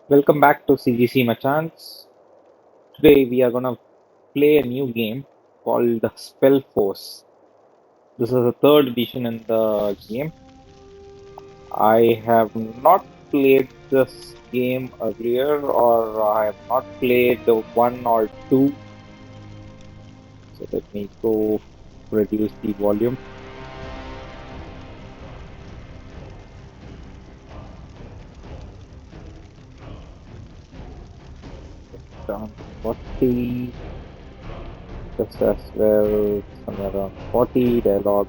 Welcome back to CGC Machans. Today we are gonna play a new game called Spellforce. This is the third edition in the game. I have not played this game earlier, or I have not played the one or two. So let me go reduce the volume down to 40. Just as well, somewhere around 40. Dialogue,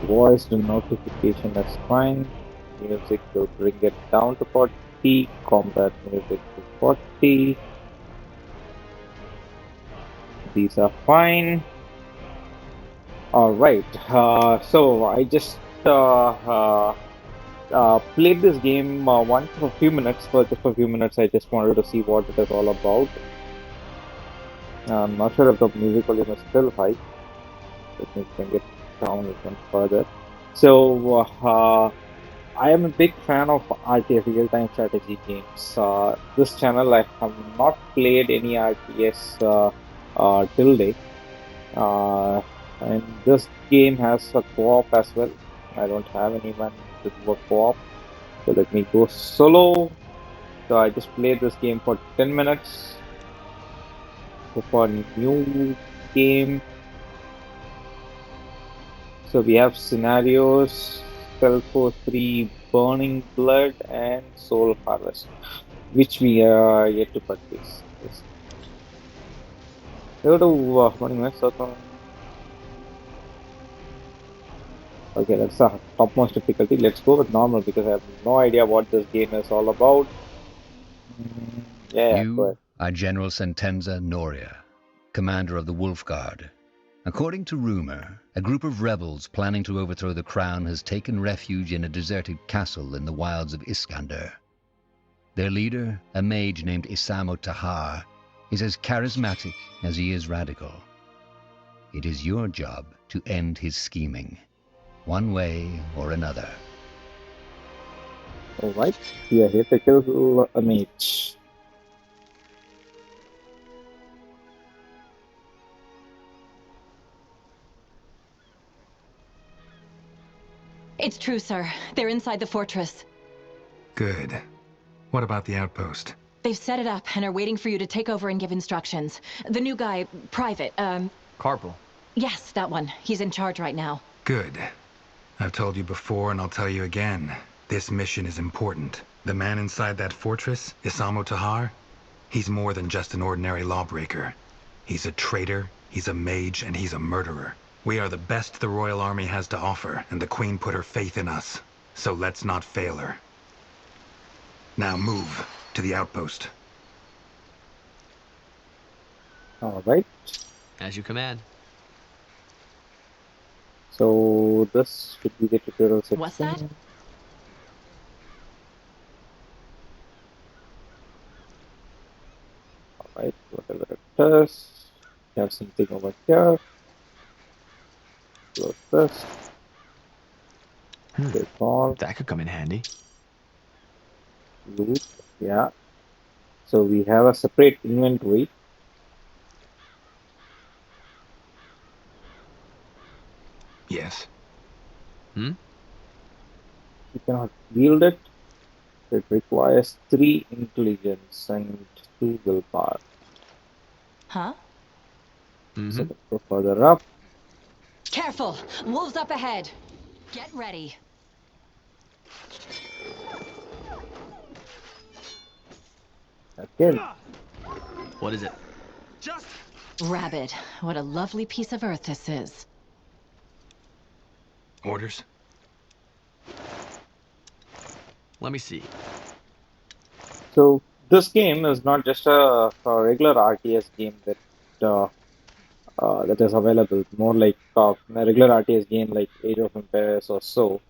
voice to notification is fine. Music to bring it down to 40. Combat music to 40. These are fine. All right. So I just played this game once for a few minutes. For just for a few minutes, I just wanted to see what it is all about. I'm not sure if the music volume is still high. Let me bring it down even further. So I am a big fan of RTS, real-time strategy games. This channel, I have not played any RTS till date. And this game has a co-op as well. I don't have anyone to do a co-op, so let me go solo. So I just played this game for 10 minutes. So for new game, so we have scenarios, Spellforce 3, Burning Blood, and Soul Harvest, which we are yet to purchase. Yes. Go to 20 minutes. Okay, that's the topmost difficulty. Let's go with normal because I have no idea what this game is all about. Yeah, go ahead. You are General Sentenza Noria, commander of the Wolf Guard. According to rumor, a group of rebels planning to overthrow the crown has taken refuge in a deserted castle in the wilds of Iskander. Their leader, a mage named Isamo Tahar, is as charismatic as he is radical. It is your job to end his scheming, one way or another. All right, we are here to kill a mage. It's true, sir. They're inside the fortress. Good. What about the outpost? They've set it up and are waiting for you to take over and give instructions. The new guy, Private, Carpal. yes, that one. He's in charge right now. Good. I've told you before and I'll tell you again. This mission is important. The man inside that fortress, Isamo Tahar, he's more than just an ordinary lawbreaker. He's a traitor, he's a mage, and he's a murderer. We are the best the Royal Army has to offer, and the Queen put her faith in us. So let's not fail her. Now move to the outpost. All right, As you command. so this should be the tutorial section. What's that? All right, whatever it is. We have something over here. Close this. Take all. That could come in handy. Loot. Yeah. So we have a separate inventory. Yes. You cannot wield it. It requires 3 intelligence and 2 willpower. Huh? So let's go further up. Careful! Wolves up ahead! Get ready. Again. What is it? Rabbit, what a lovely piece of earth this is. Orders? Let me see. So this game is not just a regular RTS game that is available. More like a regular RTS game like Age of Empires or so.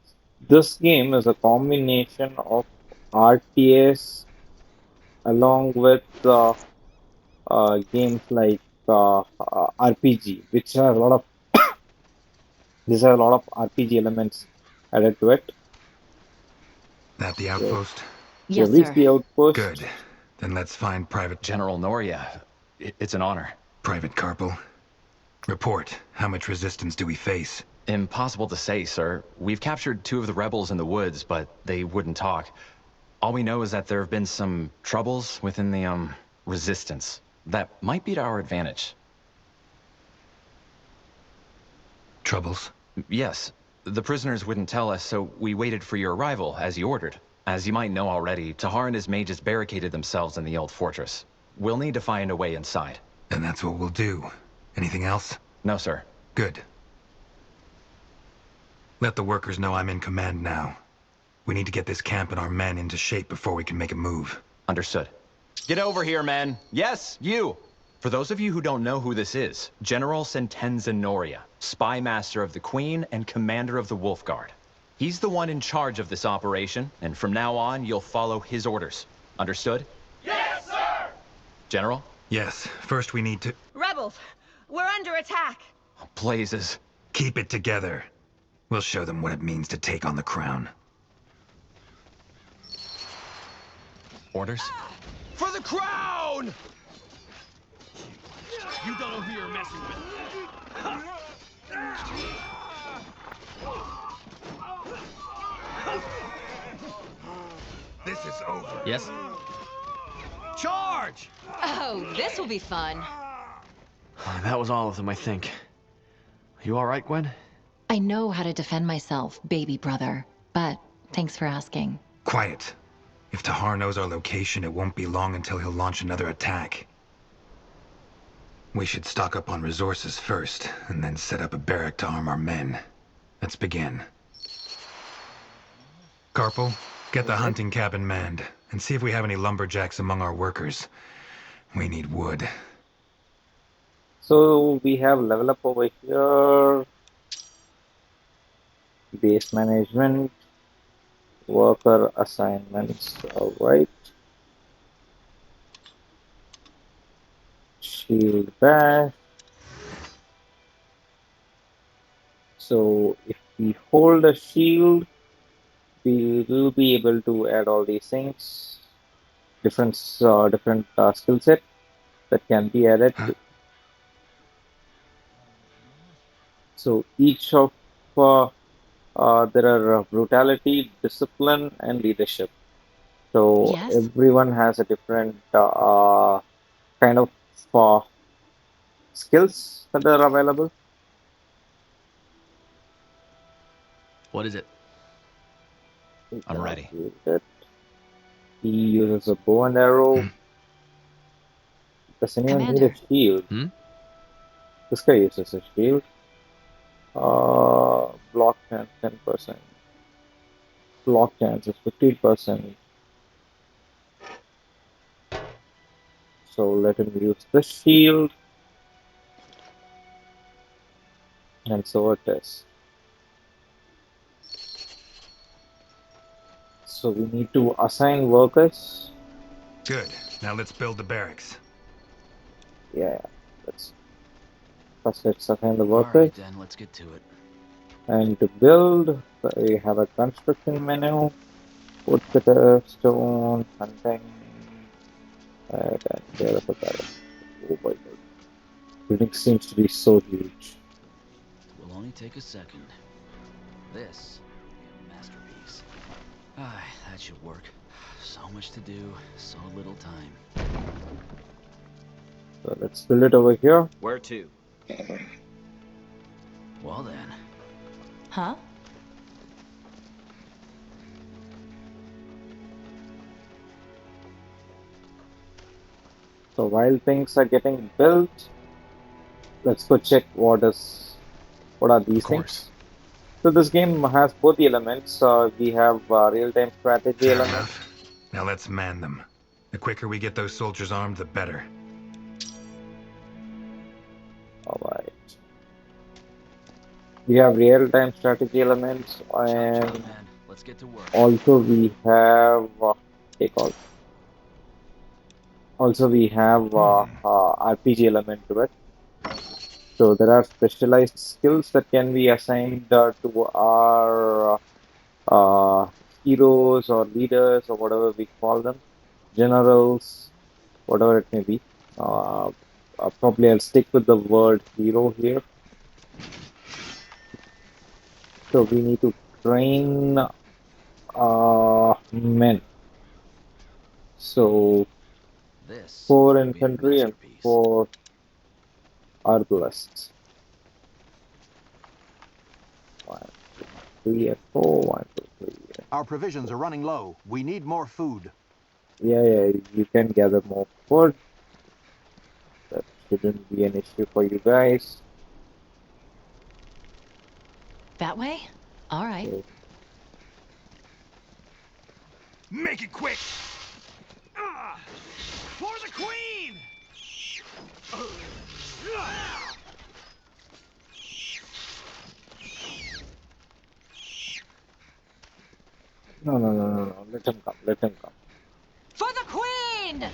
This game is a combination of RTS along with games like RPG, which have a lot of these have a lot of RPG elements added to it. That the outpost? Yes, You've reached sir. the outpost. Good. Then let's find Private General Noria, it's an honor. Private Karpel. Report. How much resistance do we face? Impossible to say, sir. We've captured 2 of the rebels in the woods, but they wouldn't talk. All we know is that there have been some troubles within the, resistance. That might be to our advantage. Troubles? Yes. The prisoners wouldn't tell us, so we waited for your arrival, as you ordered. As you might know already, Tahar and his mages barricaded themselves in the old fortress. We'll need to find a way inside. And that's what we'll do. Anything else? No, sir. Good. Let the workers know I'm in command now. We need to get this camp and our men into shape before we can make a move. Understood. Get over here, men. Yes, you! For those of you who don't know who this is, General Sentenza Noria, Spy Master of the Queen and Commander of the Wolf Guard. He's the one in charge of this operation, and from now on, you'll follow his orders. Understood? Yes, sir! General? Yes, first we need to... Rebels! We're under attack! Blazes. keep it together. We'll show them what it means to take on the crown. Orders? For the crown! You don't know who you're messing with. This is over. Yes? Charge! Oh, this will be fun. That was all of them, I think. You all right, Gwen? I know how to defend myself, baby brother. But thanks for asking. Quiet. If Tahar knows our location, it won't be long until he'll launch another attack. We should stock up on resources first, and then set up a barrack to arm our men. Let's begin. Karpel, get the hunting cabin manned, and see if we have any lumberjacks among our workers. We need wood. So we have level up over here. Base management. Worker assignments. Alright. Shield bash. So if we hold a shield, we will be able to add all these things. Different skill set that can be added. So each of there are brutality, discipline, and leadership. So Yes. everyone has a different kind of skills that are available. What is it? I'm ready. He uses a bow and arrow. Does anyone need a Commander. shield? Hmm? This guy uses a shield. Block chance 10%. Block chance is 15%. So let him use the shield. And so it is. So we need to assign workers. Good. Now let's build the barracks. Yeah, let's assign the All workers. right, then, let's get to it. And to build, we have a construction menu. Woodcutter, stone, hunting, and there is a barrack. Oh my god. Building seems to be so huge. Will only take a second. This will be a masterpiece. That should work. So much to do, so little time. So let's build it over here. Where to? Well then, Huh? So while things are getting built, let's go check what are these Of course. things. So this game has both the elements. We have real-time strategy Fair element. enough. Now let's man them. The quicker we get those soldiers armed, the better. Alright. We have real-time strategy elements, and man, let's get to work. also we have Also we have RPG element to it. So there are specialized skills that can be assigned to our heroes or leaders or whatever we call them, generals, whatever it may be. Probably I'll stick with the word hero here. So we need to train men. So This 4 will be a infantry and masterpiece. 4 arbalists. 1, 2, 3, and 4. 1, 2, 3. Our provisions are running low. We need more food. Yeah, you can gather more food. That shouldn't be an issue for you guys. That way? All right. Okay. Make it quick! For the Queen! No. Let him come. Let him come. For the Queen!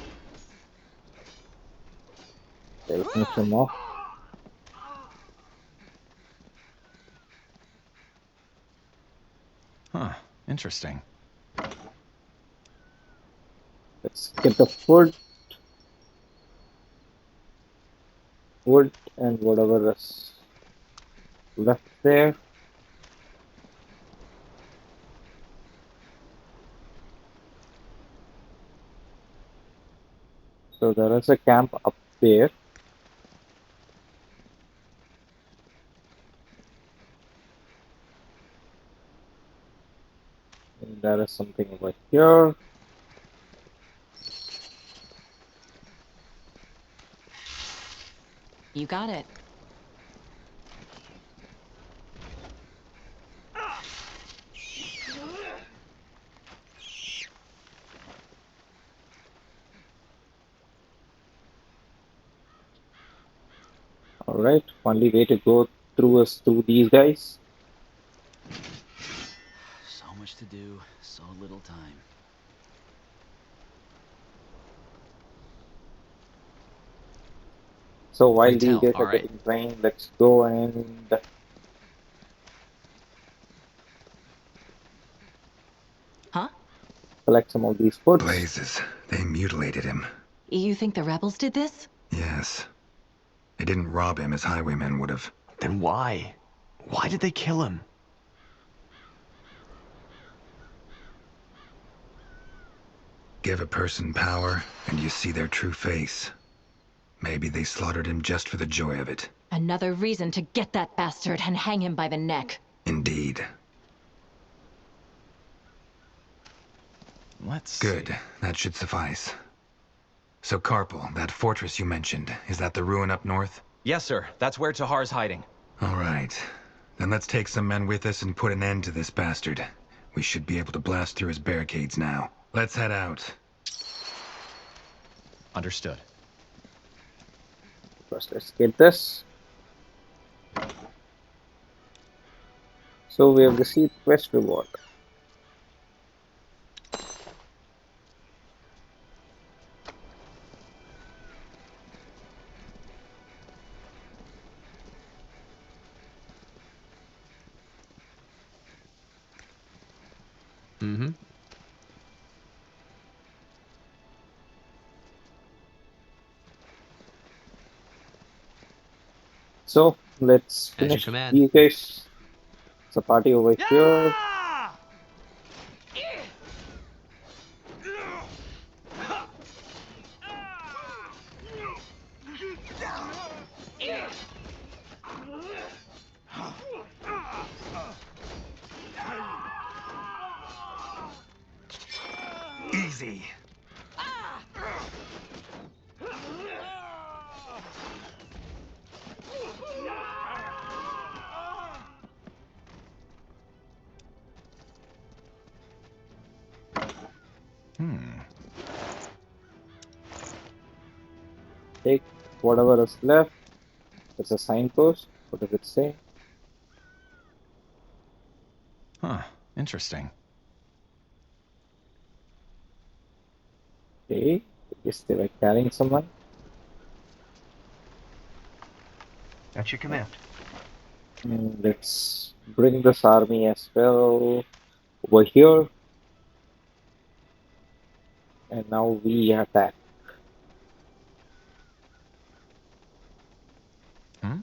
Okay, finish him off. Huh. Interesting. Let's get the food. Wood and whatever is left there. So there is a camp up there. And there is something over here. You got it. Alright, only way to go through is through these guys. So much to do, so little time. So while Pray these tell, guys all are right. getting trained, let's go and Huh? collect some of these foods. Blazes. They mutilated him. You think the rebels did this? Yes. They didn't rob him as highwaymen would have. Then why? Why did they kill him? Give a person power, and you see their true face. Maybe they slaughtered him just for the joy of it. Another reason to get that bastard and hang him by the neck. Indeed. Let's Good. see. That should suffice. So Carpal, that fortress you mentioned, is that the ruin up north? Yes, sir. That's where Tahar's hiding. All right. Then let's take some men with us and put an end to this bastard. We should be able to blast through his barricades now. Let's head out. Understood. First, let's get this. So we have received quest reward. Mm-hmm. So let's At your finish command. these guys. It's a party over here. Easy. Take whatever is left. It's a signpost. What does it say? Huh. Interesting. Okay. I guess they were carrying someone. At your command. Let's bring this army as well over here. And now we attack. Hmm?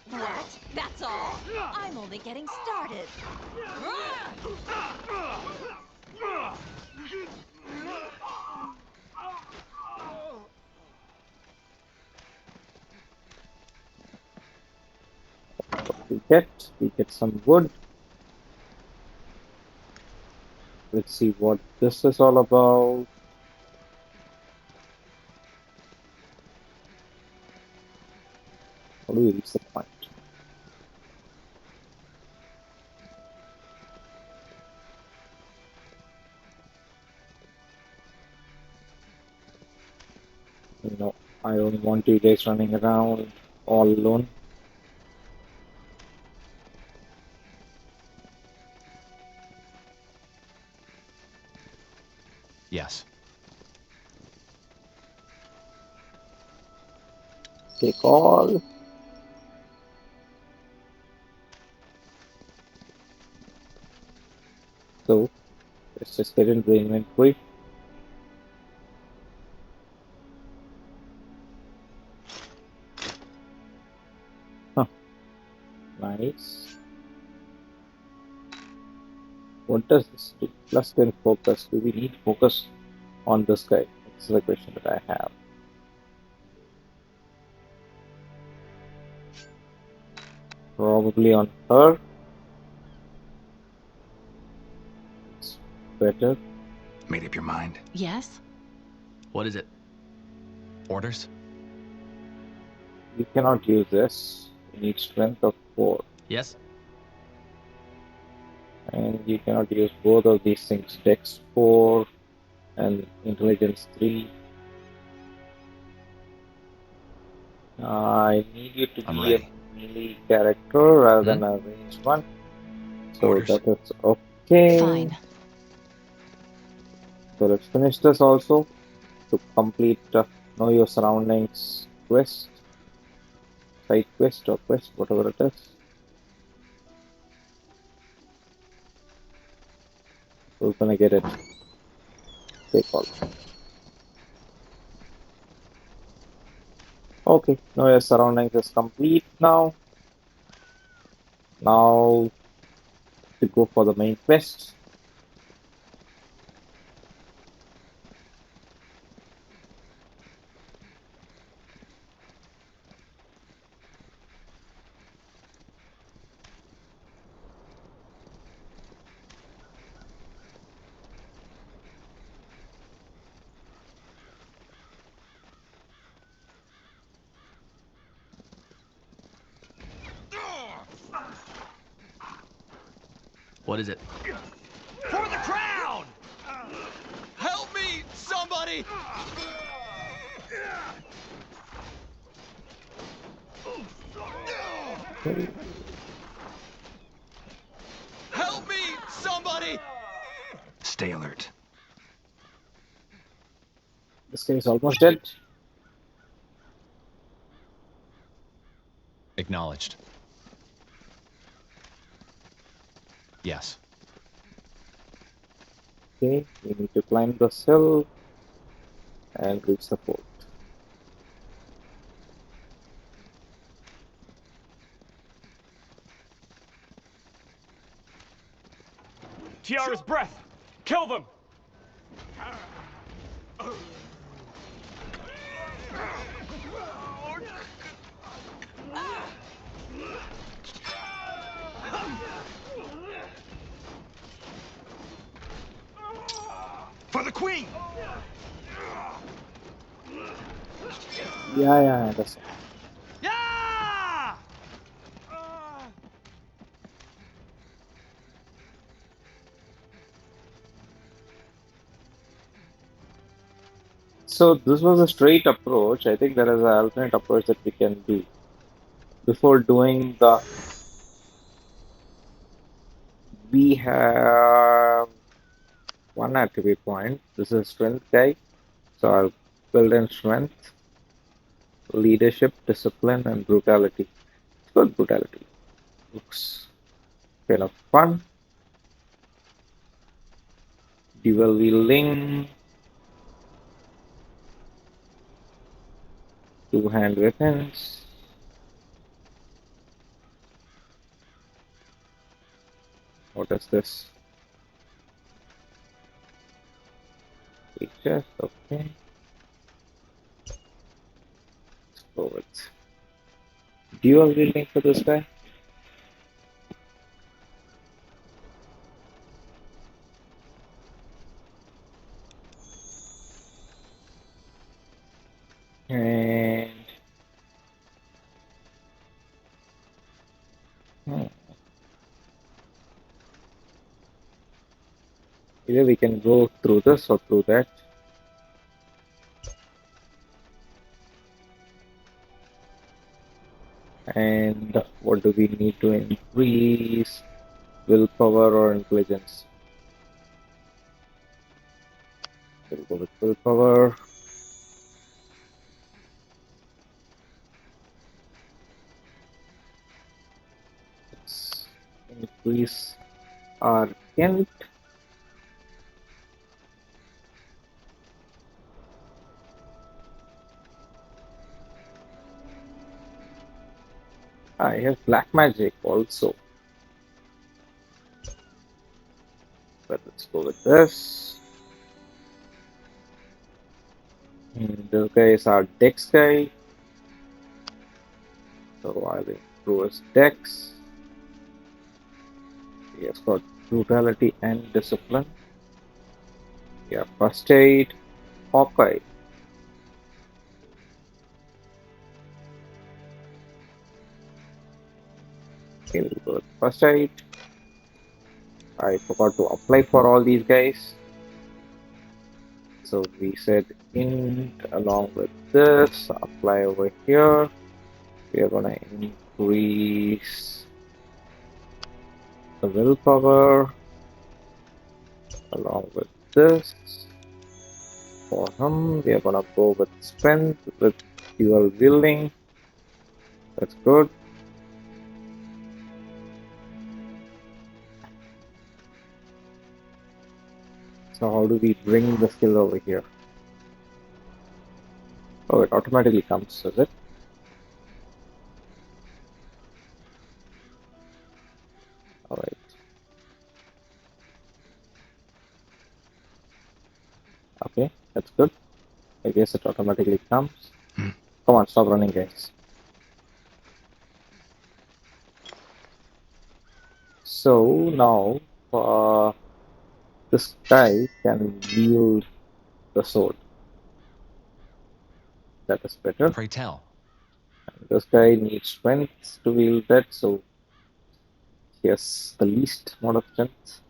What? That's all? I'm only getting started. We get some wood. Let's see what this is all about. How do we reach the point? You know, I don't want you guys running around all alone. Yes. Take all. So let's just get into the inventory. Huh. Nice. What does this do? Plus 10 focus. Do we need focus on this guy? That's the question that I have. Probably on her. It's better. Made up your mind? Yes? What is it? Orders? You cannot use this. You need strength of 4. Yes? And you cannot use both of these things. Dex 4 and intelligence 3. I need you to I'm be ready. a melee character rather than a ranged one. So Orders. that is okay. Fine. So let's finish this also to complete Know Your Surroundings quest, side quest or quest, whatever it is. We're gonna get it. Take all. Okay, Know Your Surroundings is complete now. Now to go for the main quest. What is it? For the crown! Help me, somebody! Help me, somebody! Stay alert. This guy is almost dead. Acknowledged. Yes. Okay, we need to climb the hill and reach the fort. Tiara's breath! Kill them! For the queen! Yeah, that's Yeah! so. This was a straight approach. I think there is an alternate approach that we can do before doing the. We have one attribute point. This is strength guy. So I'll build in strength, leadership, discipline, and brutality. It's good brutality. Looks kind of fun. Dual wielding, two-hand weapons. What is this? Features, okay. Let's go with dual wielding for this guy. And either we can go through this or through that. And what do we need to increase? Willpower or intelligence? We'll go with willpower. Let's increase our Kent. I have black magic also. But let's go with this. And this guy is our dex guy. So I'll improve his dex. He has got brutality and discipline. Yeah, first aid, Hawkeye. Okay, we'll go with first aid. I forgot to apply for all these guys. So we said int along with this, apply over here. We are gonna increase the willpower along with this. For him, we are gonna go with strength with dual wielding. That's good. So how do we bring the skill over here? Oh, it automatically comes, does it? Alright. Okay, that's good. I guess it automatically comes. Come on, stop running, guys. So now, this guy can wield the sword. That is better. Pray tell. And this guy needs strength to wield that, so he has the least amount of strength.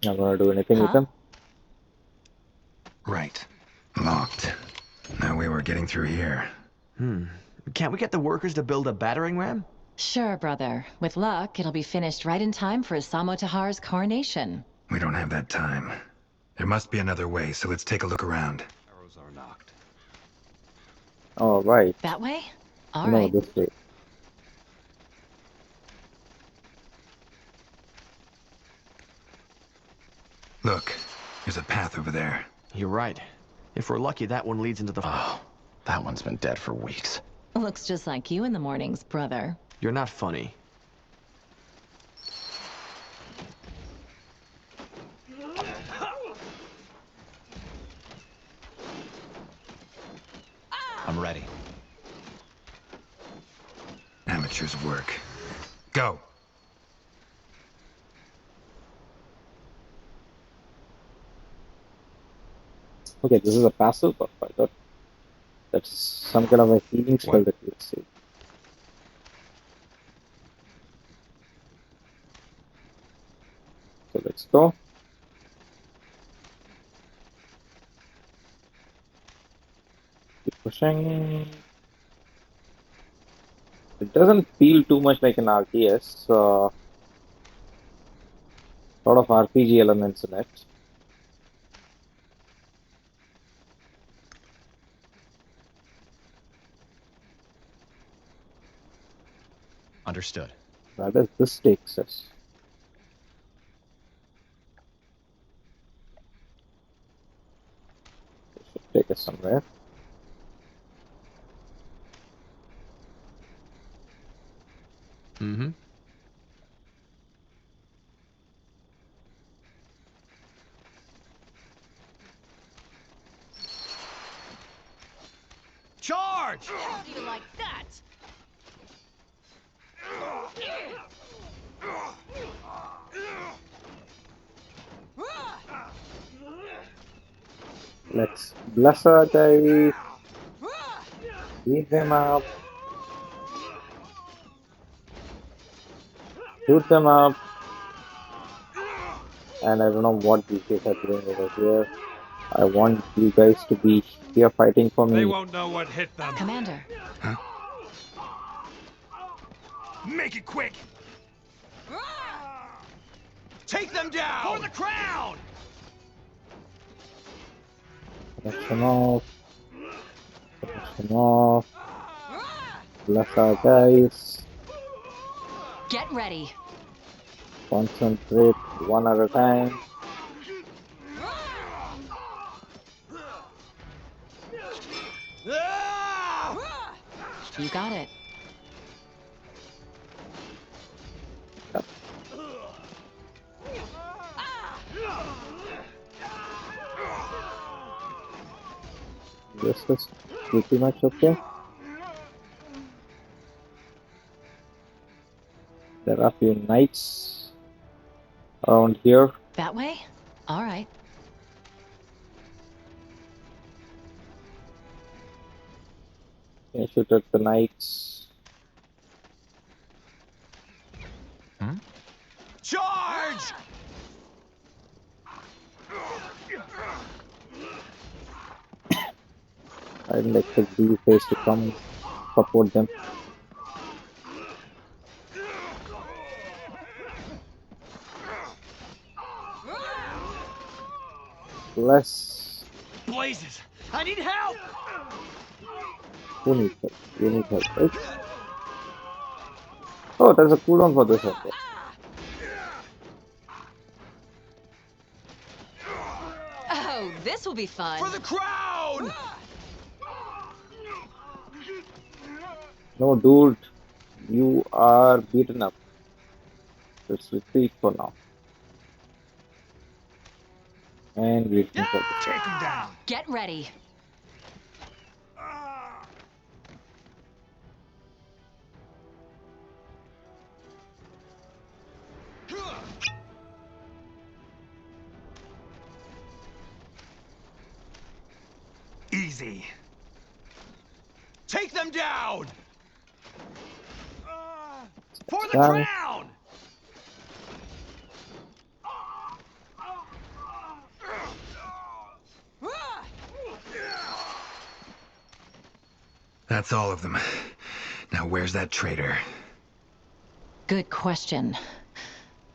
Not gonna do anything with him. Right. Locked. No way we're getting through here. Can't we get the workers to build a battering ram? Sure, brother. With luck, it'll be finished right in time for Isamo Tahar's coronation. We don't have that time. There must be another way, so let's take a look around. Arrows are knocked. All right. That way? All No, right. this way. Look, there's a path over there. You're right. If we're lucky, that one leads into the... Oh, that one's been dead for weeks. Looks just like you in the mornings, brother. You're not funny. I'm ready. Amateur's work. Go! Okay, this is a passive buff. I thought that's some kind of a healing spell that you see. So let's go. Keep pushing. It doesn't feel too much like an RTS. A lot of RPG elements in it. Understood. Where does this takes us? This should take us somewhere. Mm-hmm. Charge! How do you like that? Let's bless our guys. Beat them up. Shoot them up. And I don't know what these guys are doing over here. I want you guys to be here fighting for They me. won't know what hit them. Commander. Make it quick! Take them down! For the crown! Finish them off. Finish them off. Bless our guys. Get ready. Concentrate one at a time. You got it. This is pretty much okay. There are a few knights around here. That way? All right. Can shoot at the knights. Charge! I didn't expect these guys to come support them. Bless. Blazes! I need help! Who needs help? You need help, right? Oh, there's a cooldown for this also. Oh, this will be fun. For the crown! No, dude. You are beaten up. Let's retreat for now. And we can for this. Take them down! Get ready. Easy. Take them down! For the Done. crown! That's all of them. Now where's that traitor? Good question.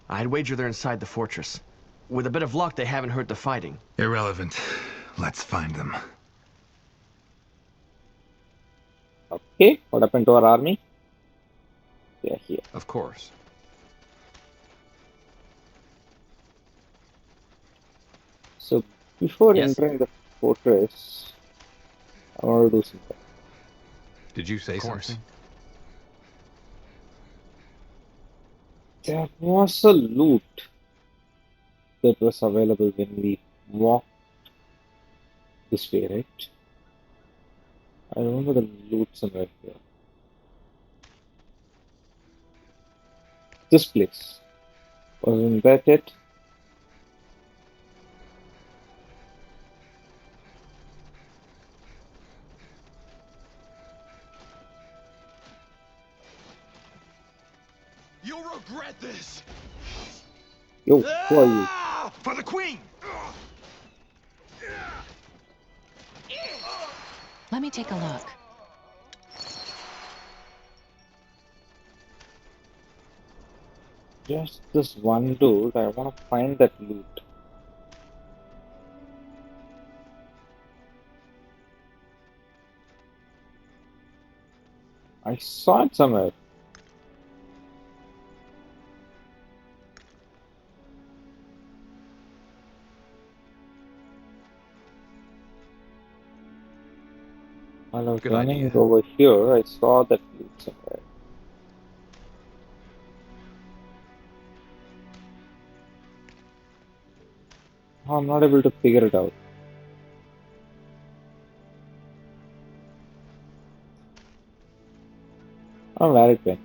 I'd wager they're inside the fortress. With a bit of luck, they haven't heard the fighting. Irrelevant. Let's find them. Okay, what happened to our army? They are here. Of course. So before Yes. entering the fortress, I want to do something. Did you say Of course. something? There was a loot that was available when we walked this way, right? I remember the loot somewhere here. This place. Wasn't that it? You'll regret this! Yo, who are you? For the queen! Let me take a look. Just this one dude. I want to find that loot. I saw it somewhere. While I was Good running idea. over here, I saw that loot somewhere. Oh, I'm not able to figure it out. Oh, where it went.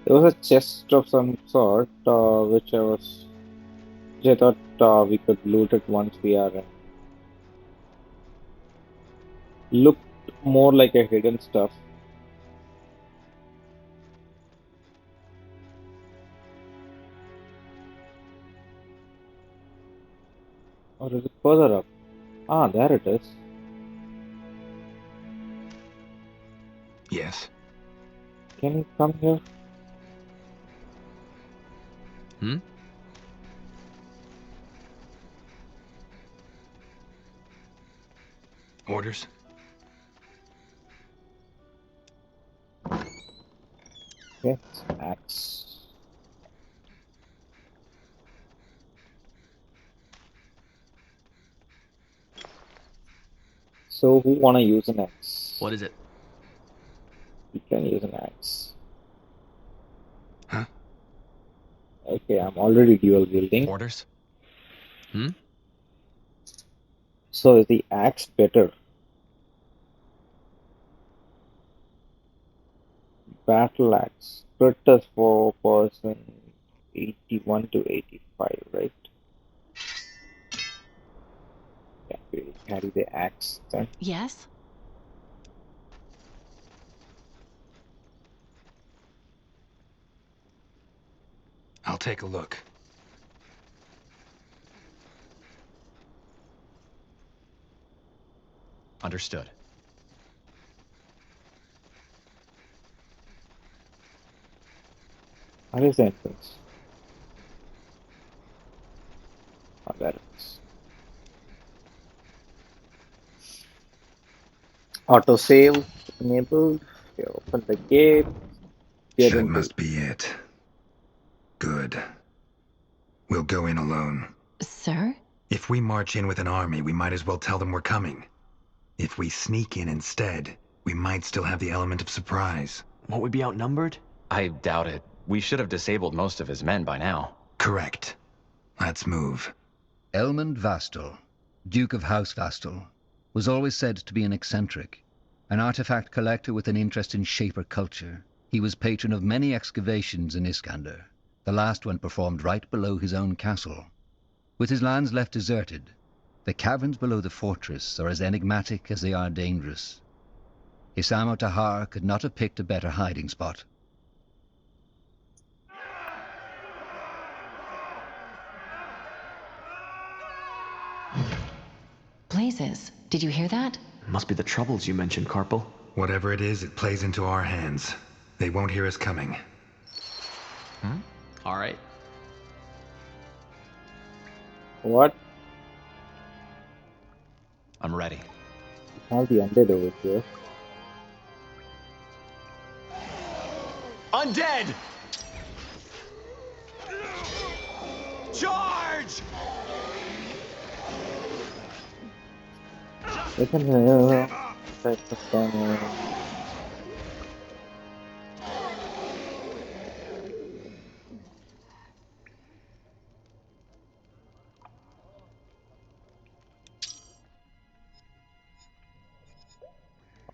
There was a chest of some sort, which I thought we could loot it once we are in. Looked more like a hidden stuff. Or is it further up? Ah, there it is. Yes. Can you come here? Hmm? Orders? Yes, axe. So who wanna use an axe? What is it? You can use an axe. Huh? Okay, I'm already dual wielding. Orders? Hmm? So is the axe better? Battle axe. Crit is for person 81 to 85, right? Yeah, we carry the axe then. Yes? I'll take a look. Understood. Where is the entrance? Oh, there it is. Autosave enabled. We open the gate. Get That into. must be it. Good. We'll go in alone. Sir? If we march in with an army, we might as well tell them we're coming. If we sneak in instead, we might still have the element of surprise. Won't we be outnumbered? I doubt it. We should have disabled most of his men by now. Correct. Let's move. Elmund Vastal, Duke of House Vastal, was always said to be an eccentric, an artifact collector with an interest in Shaper culture. He was patron of many excavations in Iskander, the last one performed right below his own castle. With his lands left deserted, the caverns below the fortress are as enigmatic as they are dangerous. Isamo Tahar could not have picked a better hiding spot. Blazes, did you hear that? Must be the troubles you mentioned, Carpal. Whatever it is, it plays into our hands. They won't hear us coming. All right. What? I'm ready. Have the undead over here. Undead! Charge! Open here. Type of damage.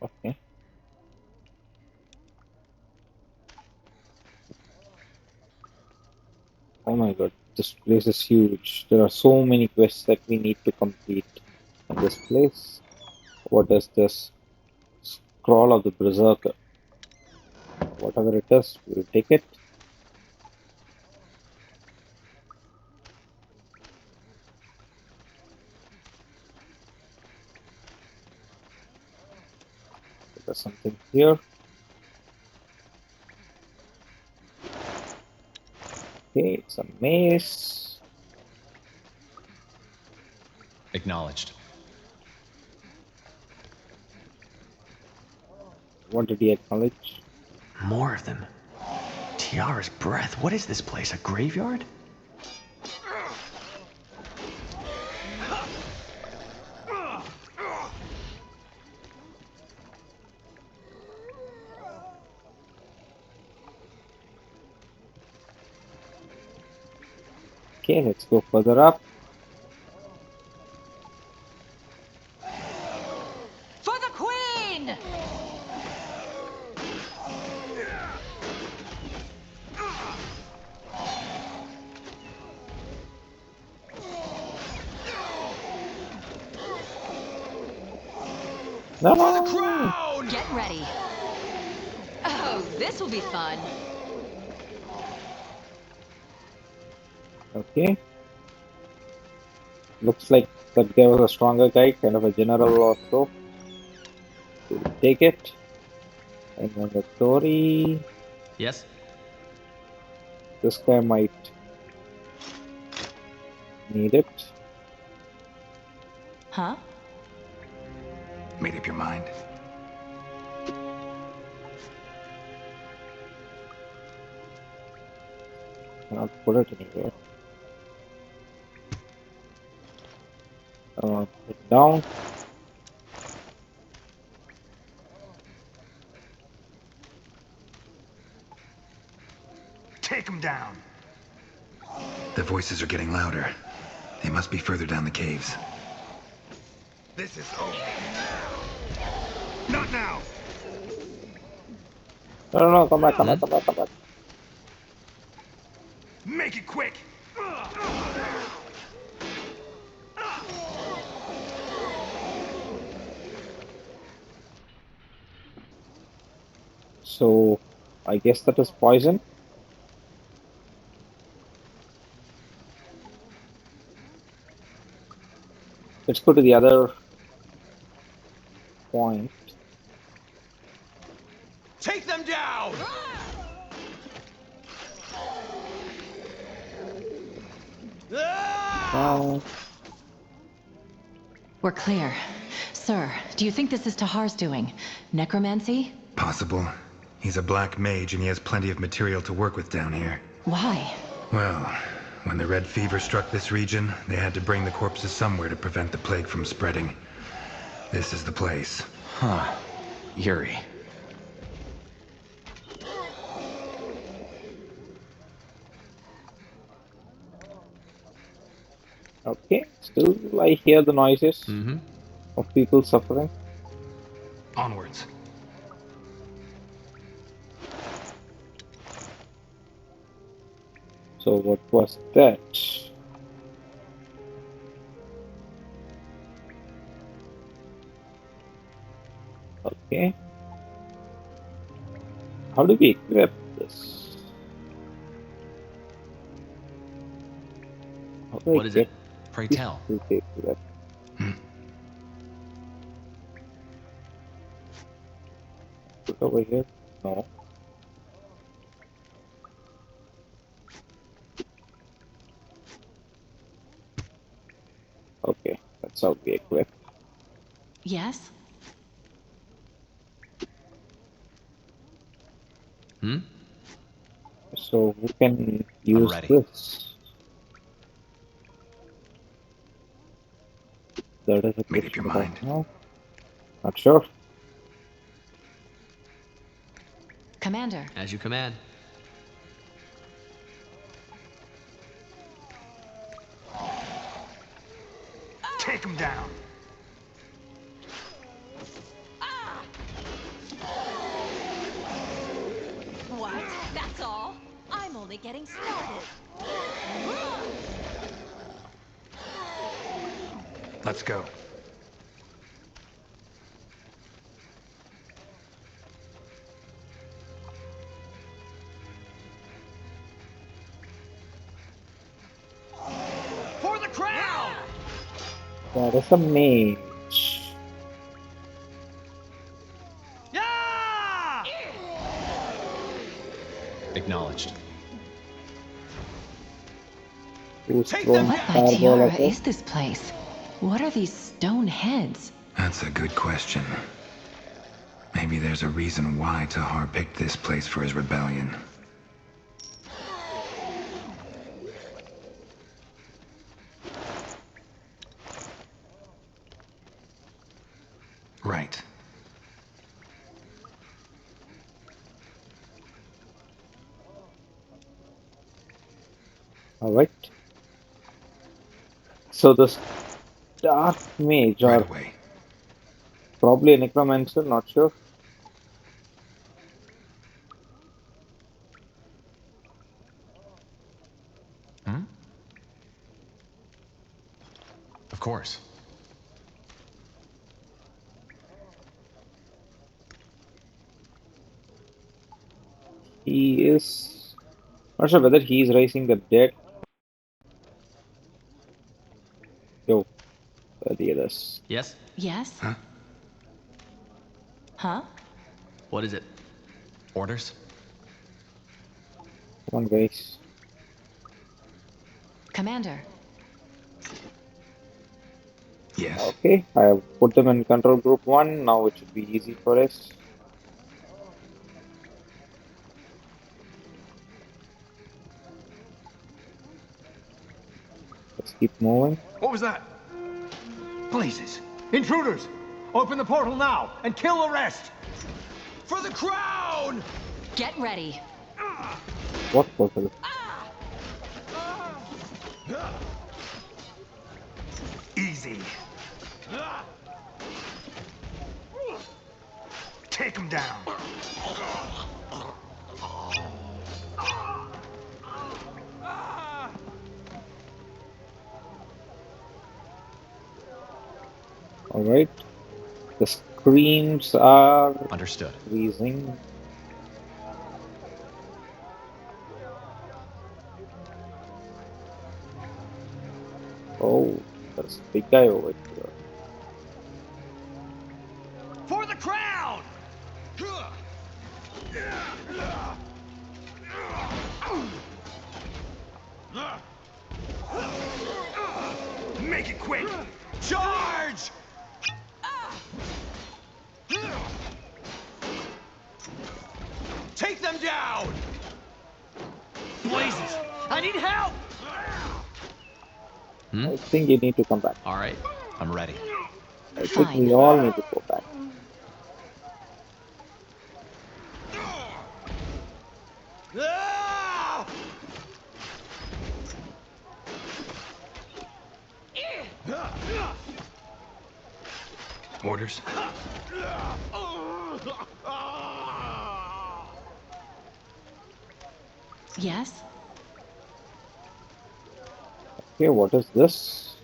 Okay. Oh my god, this place is huge. There are so many quests that we need to complete in this place. What is this? Scroll of the Berserker. Whatever it is, we'll take it. There's something here. Okay, it's a mace. Acknowledged. What did he acknowledge? More of them. Tiara's breath. What is this place? A graveyard? Okay, let's go further up. For the Queen! No! For the crown! Get ready. Oh, this will be fun. Okay. Looks like that there was a stronger guy, kind of a general or so. We'll take it. And then the Tori. Yes? This guy might need it. Huh? Made up your mind? Cannot put it anywhere. Put it down. Take him down. The voices are getting louder. They must be further down the caves. This is over. Not now. No, come back, come back, come back, come back. Make it quick. So, I guess that is poison. Let's go to the other point. Take them down. Now, We're clear. Sir, do you think this is Tahar's doing? Necromancy? Possible. He's a black mage and he has plenty of material to work with down here. Why? Well, when the red fever struck this region, they had to bring the corpses somewhere to prevent the plague from spreading. This is the place. Huh. Eerie. okay, still I hear the noises of people suffering. Onwards. So what was that? Okay. How do we equip this? How do I What is it? get Pray this tell. to be equipped? Put over here? No. Okay, that's how we equip. Yes? So who can use ready. this? That is a Made up your question right mind? now. Not sure. Commander. As you command. Take him down. What? That's all? I'm only getting started. Let's go. For the crown. That is a mage. Yeah! Acknowledged. Who's Take throwing them What by fireball Tiara at us? is this place? What are these stone heads? That's a good question. Maybe there's a reason why Tahar picked this place for his rebellion. Right. Alright. So the Dark Mage, Right or away. probably a Necromancer, not sure. Hmm? Of course. He is not sure whether he is raising the dead. Yo, where are the others? Yes? Yes? Huh? Huh? What is it? Orders? Come on, guys. Commander. Yes. Okay, I have put them in control group 1. Now it should be easy for us. Let's keep moving. What was that? Blazes! Intruders! Open the portal now and kill the rest! For the crown! Get ready. What portal? Easy. Take him down. Alright. The screams are Understood. increasing. Oh, there's a big guy over here. For the crown! Make it quick! Charge! Take them down! Blazes! I need help! I think you need to come back. All right, I'm ready. I think Fine. we all need to go back. Ah! Orders? Yes? Okay, what is this?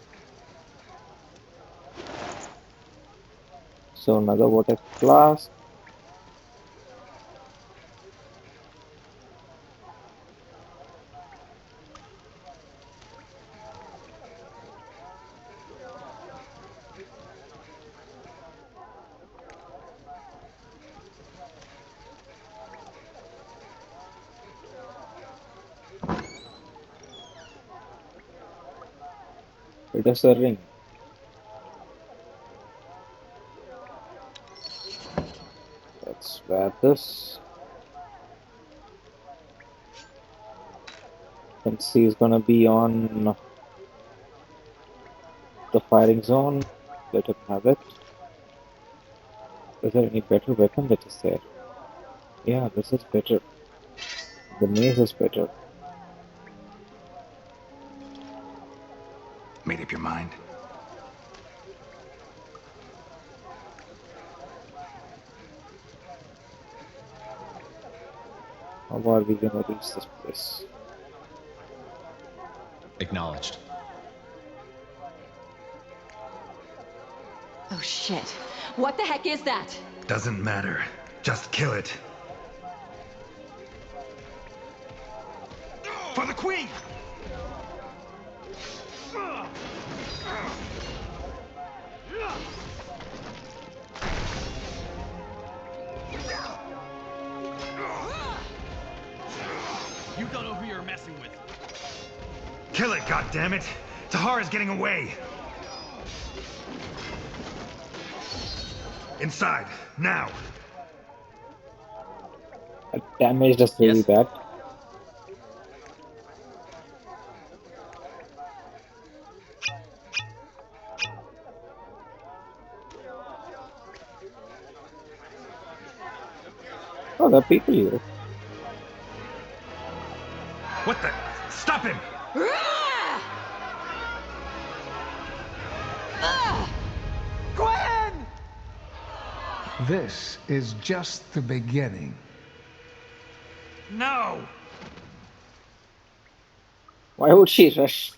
So another vortex blast. It is a ring. Let's grab this. And see is gonna be on the firing zone. Let him have it. Is there any better weapon that is there? Yeah, this is better. The mace is better. Made up your mind? How are we gonna reach this place? Acknowledged. Oh shit. What the heck is that? Doesn't matter. Just kill it. For the queen! You don't know who you're messing with. Kill it, goddammit! Tahar is getting away! Inside, now! That damaged us really Yes. bad. Oh, there are people here. What the? Stop him! Gwen! This is just the beginning. No! Why would she rush?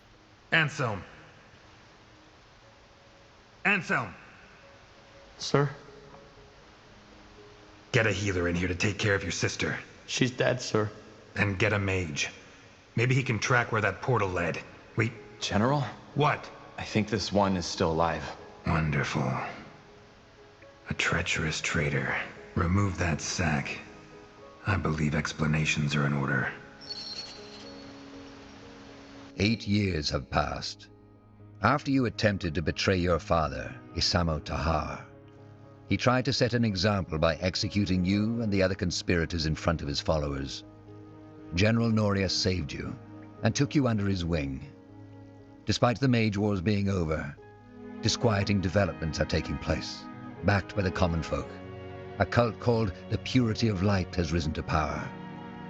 Anselm. Anselm! Sir? Get a healer in here to take care of your sister. She's dead, sir. And get a mage. Maybe he can track where that portal led. Wait. General? What? I think this one is still alive. Wonderful. A treacherous traitor. Remove that sack. I believe explanations are in order. 8 years have passed. After you attempted to betray your father, Isamo Tahar, he tried to set an example by executing you and the other conspirators in front of his followers. General Noria saved you and took you under his wing. Despite the Mage Wars being over, disquieting developments are taking place. Backed by the common folk, a cult called the Purity of Light has risen to power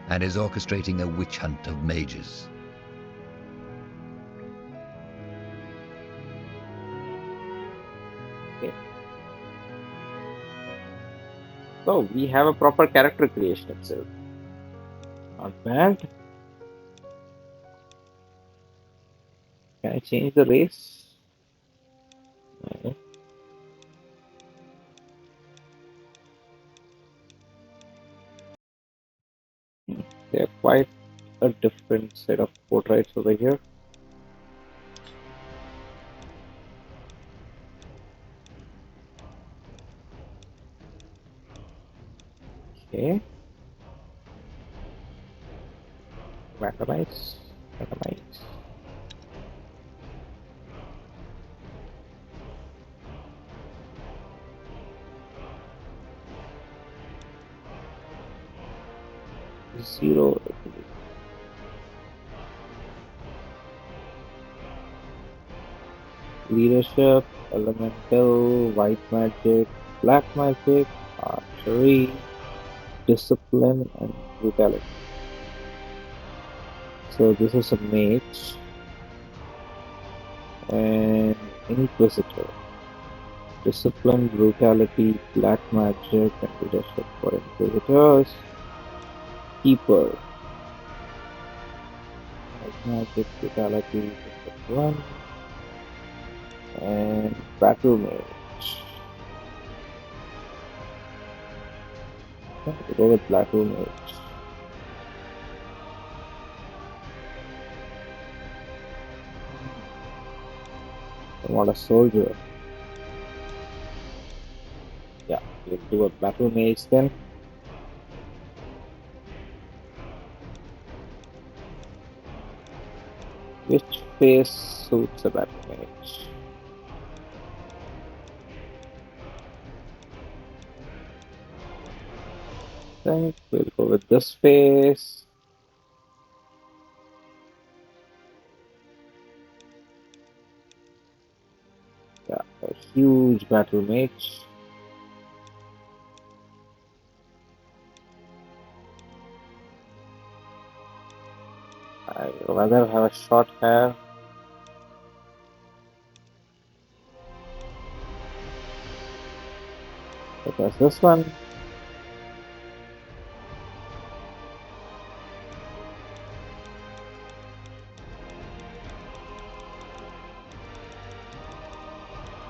and is orchestrating a witch hunt of mages. Okay. So we have a proper character creation itself. Not bad. Can I change the race? No. They're quite a different set of portraits over here. Okay. Randomize. Randomize. Zero. Leadership, elemental, white magic, black magic, archery, discipline, and brutality. So this is a mage and inquisitor. Discipline, brutality, black magic, and leadership for inquisitors. Keeper. White magic, brutality, discipline, and battle mage. We'll go with battle mage. I want a soldier. Yeah, we'll do a battle mage then. Which face suits a battle mage? I think we'll go with this face. Yeah, a huge battle mage. I'd rather have a short hair. Because this one.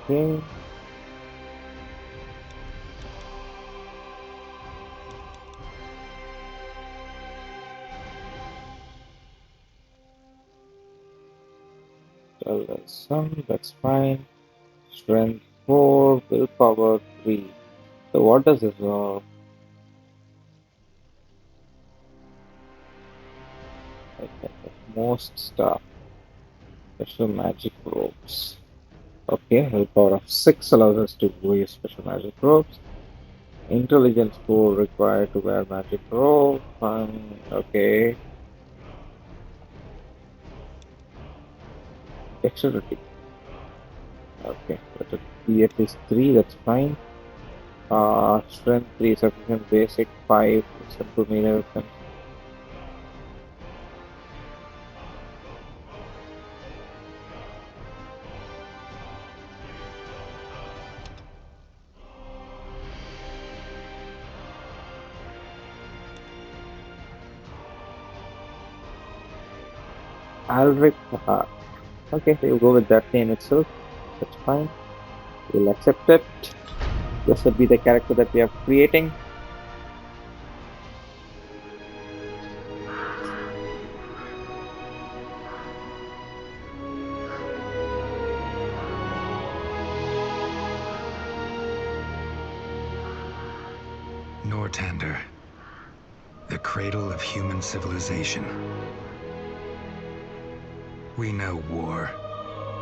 Okay. Well, that's some, that's fine. Strength 4, willpower 3. So what does this I can get most stuff. Special magic robes. Okay, willpower of 6 allows us to wear special magic robes. Intelligence 4 required to wear magic robe. Okay. Dexterity. Okay, but it be at least 3, that's fine. Strength 3 sufficient, basic 5 simple melee weapons. Alric. Okay, we'll go with that name itself. That's fine. We'll accept it. This will be the character that we are creating. Nortander, the cradle of human civilization. We know war.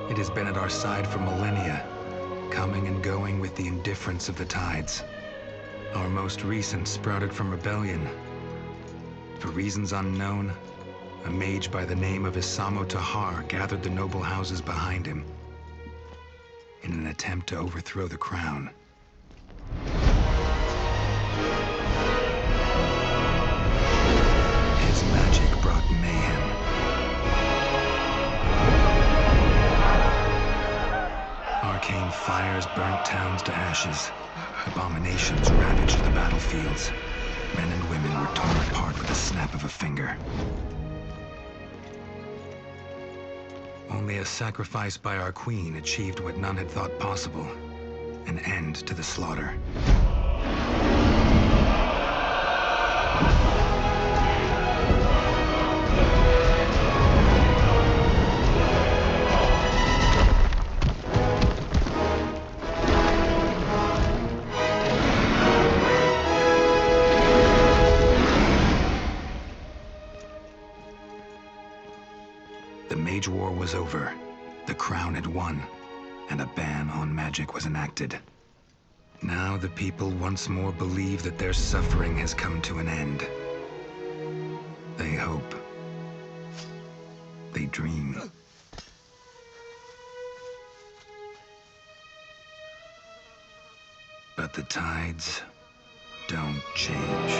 It has been at our side for millennia, coming and going with the indifference of the tides. Our most recent sprouted from rebellion. For reasons unknown, a mage by the name of Isamo Tahar gathered the noble houses behind him in an attempt to overthrow the crown. His magic brought mayhem. Arcane fires burnt towns to ashes. Abominations ravaged the battlefields. Men and women were torn apart with the snap of a finger. Only a sacrifice by our queen achieved what none had thought possible: an end to the slaughter. The Mage War was over. The crown had won, and a ban on magic was enacted. Now the people once more believe that their suffering has come to an end. They hope. They dream. But the tides don't change.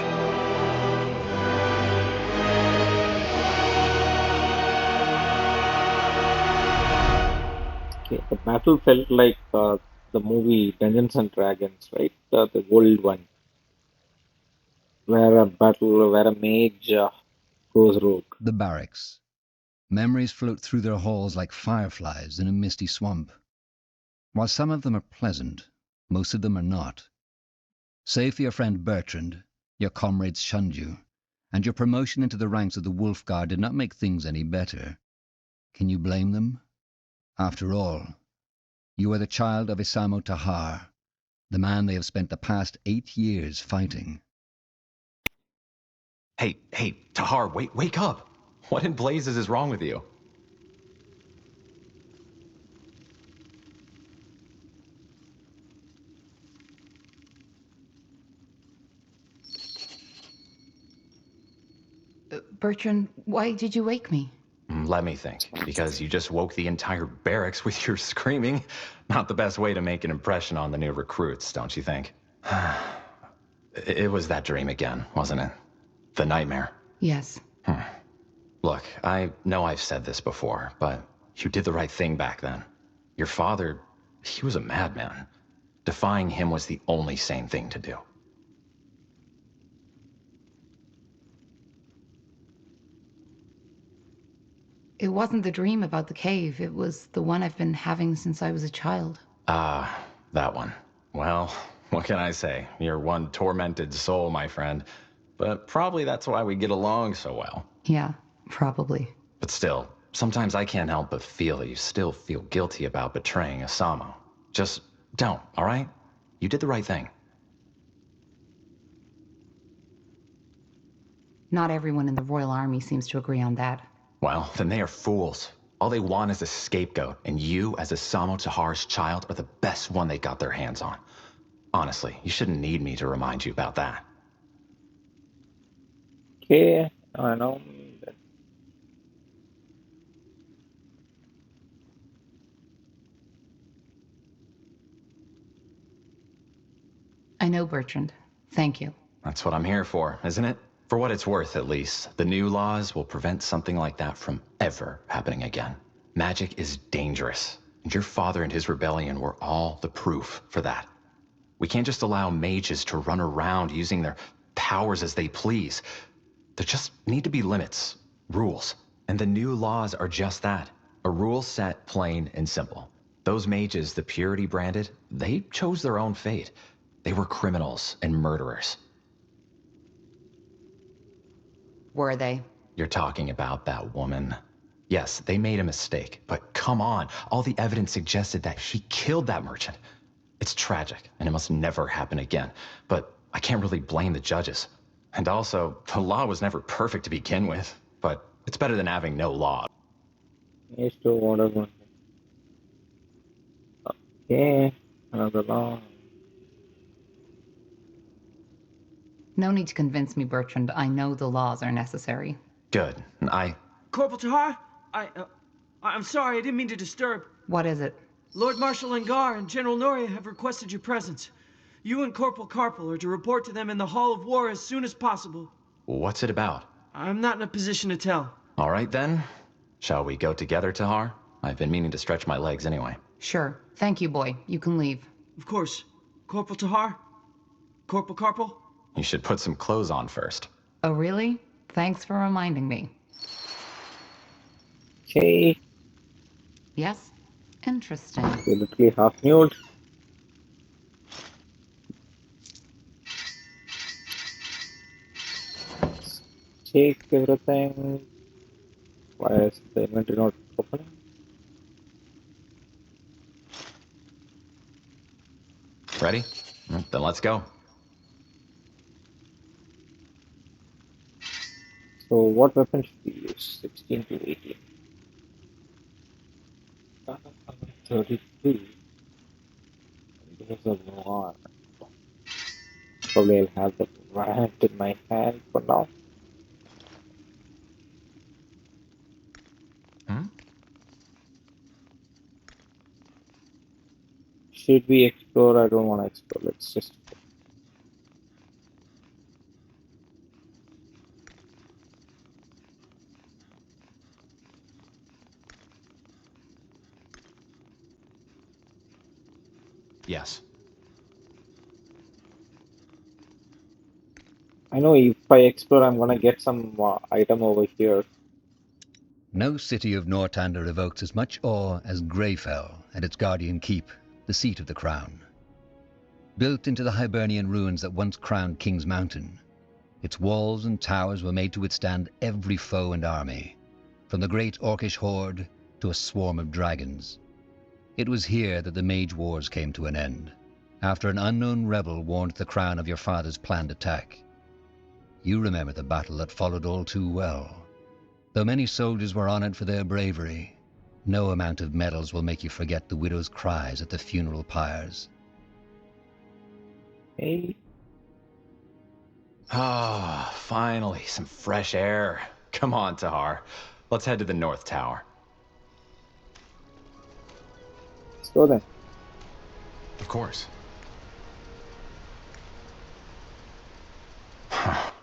Okay, the battle felt like the movie Dungeons and Dragons, right? The old one, where a mage goes rogue. The barracks. Memories float through their halls like fireflies in a misty swamp. While some of them are pleasant, most of them are not. Save for your friend Bertrand, your comrades shunned you, and your promotion into the ranks of the Wolfguard did not make things any better. Can you blame them? After all, you are the child of Isamo Tahar, the man they have spent the past 8 years fighting. Hey, Tahar, wake up! What in blazes is wrong with you? Bertrand, why did you wake me? Let me think, because you just woke the entire barracks with your screaming. Not the best way to make an impression on the new recruits, don't you think? It was that dream again, wasn't it? The nightmare. Yes. Look, I know I've said this before, but you did the right thing back then. Your father, he was a madman. Defying him was the only sane thing to do. It wasn't the dream about the cave. It was the one I've been having since I was a child. That one. Well, what can I say? You're one tormented soul, my friend. But probably that's why we get along so well. Yeah, probably. But still, sometimes I can't help but feel that you still feel guilty about betraying Isamo. Just don't, all right? You did the right thing. Not everyone in the Royal Army seems to agree on that. Well, then they are fools. All they want is a scapegoat, and you, as Isamo Tahar's child, are the best one they got their hands on. Honestly, you shouldn't need me to remind you about that. Okay, I know. I know, Bertrand. Thank you. That's what I'm here for, isn't it? For what it's worth, at least, the new laws will prevent something like that from ever happening again. Magic is dangerous, and your father and his rebellion were all the proof for that. We can't just allow mages to run around using their powers as they please. There just need to be limits, rules. And the new laws are just that. A rule set plain and simple. Those mages the Purity branded, they chose their own fate. They were criminals and murderers. Were they? You're talking about that woman. Yes, they made a mistake, but come on. All the evidence suggested that she killed that merchant. It's tragic, and it must never happen again. But I can't really blame the judges. And also, the law was never perfect to begin with, but it's better than having no law. Yes, to whatever. Okay, another law. No need to convince me, Bertrand. I know the laws are necessary. Good. Corporal Tahar? I'm sorry, I didn't mean to disturb. What is it? Lord Marshal Angar and General Noria have requested your presence. You and Corporal Karpel are to report to them in the Hall of War as soon as possible. What's it about? I'm not in a position to tell. All right, then. Shall we go together, Tahar? I've been meaning to stretch my legs anyway. Sure. Thank you, boy. You can leave. Of course. Corporal Tahar? Corporal Karpel? You should put some clothes on first. Oh, really? Thanks for reminding me. Okay. Yes? Interesting. You're literally half nude. Take everything. Why is the inventory not opening? Ready? Then let's go. So what weapon should we use? 16 to 18. 32. There's a lot. Probably I'll have the rant in my hand for now. Should we explore? I don't want to explore. Let's just. Yes. I know if I explore, I'm gonna get some item over here. No city of Northander evokes as much awe as Greyfell and its guardian keep, the seat of the crown. Built into the Hibernian ruins that once crowned King's Mountain, its walls and towers were made to withstand every foe and army, from the great Orcish horde to a swarm of dragons. It was here that the Mage Wars came to an end, after an unknown rebel warned the crown of your father's planned attack. You remember the battle that followed all too well. Though many soldiers were honored for their bravery, no amount of medals will make you forget the widow's cries at the funeral pyres. Hey. Ah, finally, some fresh air. Come on, Tahar. Let's head to the North Tower. Let's go then. Of course.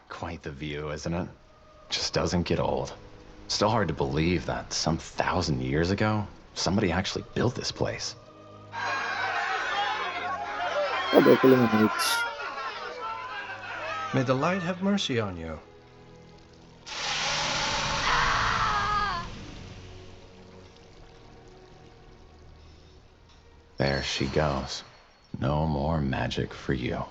Quite the view, isn't it? Just doesn't get old. Still hard to believe that some 1,000 years ago, somebody actually built this place. Oh, they're killing me. May the light have mercy on you. There she goes. No more magic for you.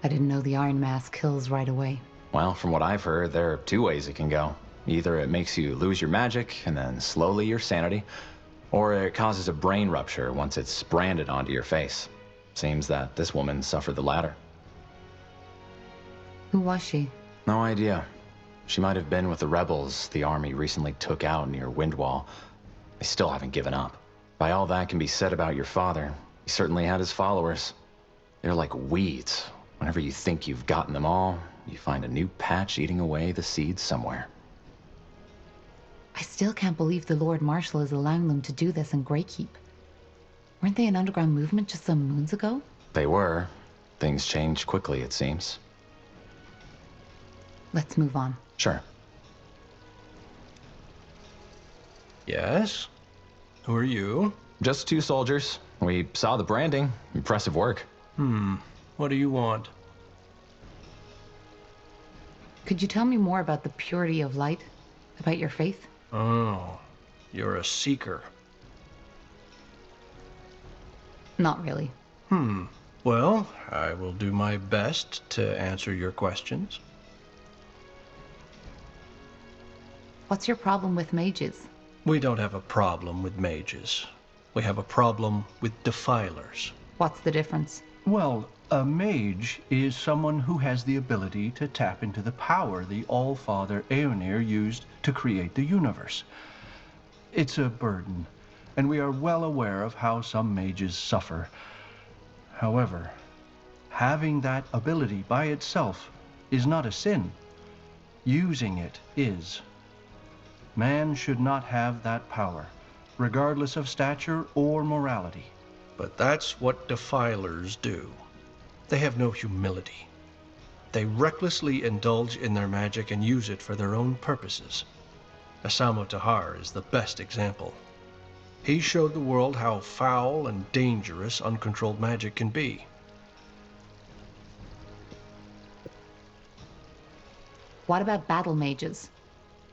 I didn't know the Iron Mask kills right away. Well, from what I've heard, there are two ways it can go. Either it makes you lose your magic and then slowly your sanity, or it causes a brain rupture once it's branded onto your face. Seems that this woman suffered the latter. Who was she? No idea. She might have been with the rebels the army recently took out near Windwall. They still haven't given up. By all that can be said about your father, he certainly had his followers. They're like weeds. Whenever you think you've gotten them all, you find a new patch eating away the seeds somewhere. I still can't believe the Lord Marshal is allowing them to do this in Greykeep. Weren't they an underground movement just some moons ago? They were. Things changed quickly, it seems. Let's move on. Sure. Yes? Who are you? Just two soldiers. We saw the branding. Impressive work. What do you want? Could you tell me more about the purity of light? About your faith? Oh, you're a seeker. Not really. Well, I will do my best to answer your questions. What's your problem with mages? We don't have a problem with mages. We have a problem with defilers. What's the difference? Well, a mage is someone who has the ability to tap into the power the All-Father Aeonir used to create the universe. It's a burden, and we are well aware of how some mages suffer. However, having that ability by itself is not a sin. Using it is. Man should not have that power, regardless of stature or morality. But that's what defilers do. They have no humility. They recklessly indulge in their magic and use it for their own purposes. Asamo Tahar is the best example. He showed the world how foul and dangerous uncontrolled magic can be. What about battle mages?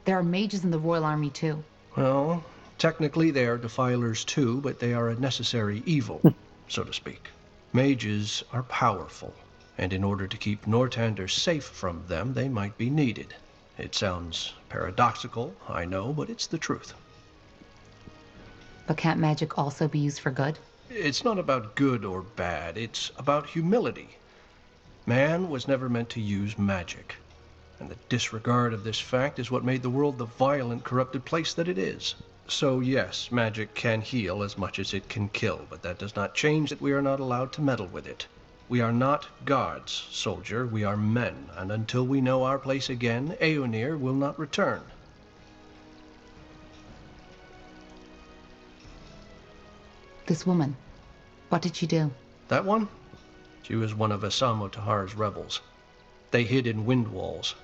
There are mages in the Royal Army too. Well, technically they are defilers too, but they are a necessary evil, so to speak. Mages are powerful, and in order to keep Northander safe from them, they might be needed. It sounds paradoxical, I know, but it's the truth. But can't magic also be used for good? It's not about good or bad, it's about humility. Man was never meant to use magic, and the disregard of this fact is what made the world the violent, corrupted place that it is. So yes, magic can heal as much as it can kill, but that does not change that we are not allowed to meddle with it. We are not gods, soldier, we are men, and until we know our place again, Aeonir will not return. This woman, what did she do? That one? She was one of Asamo Tahar's rebels. They hid in wind walls,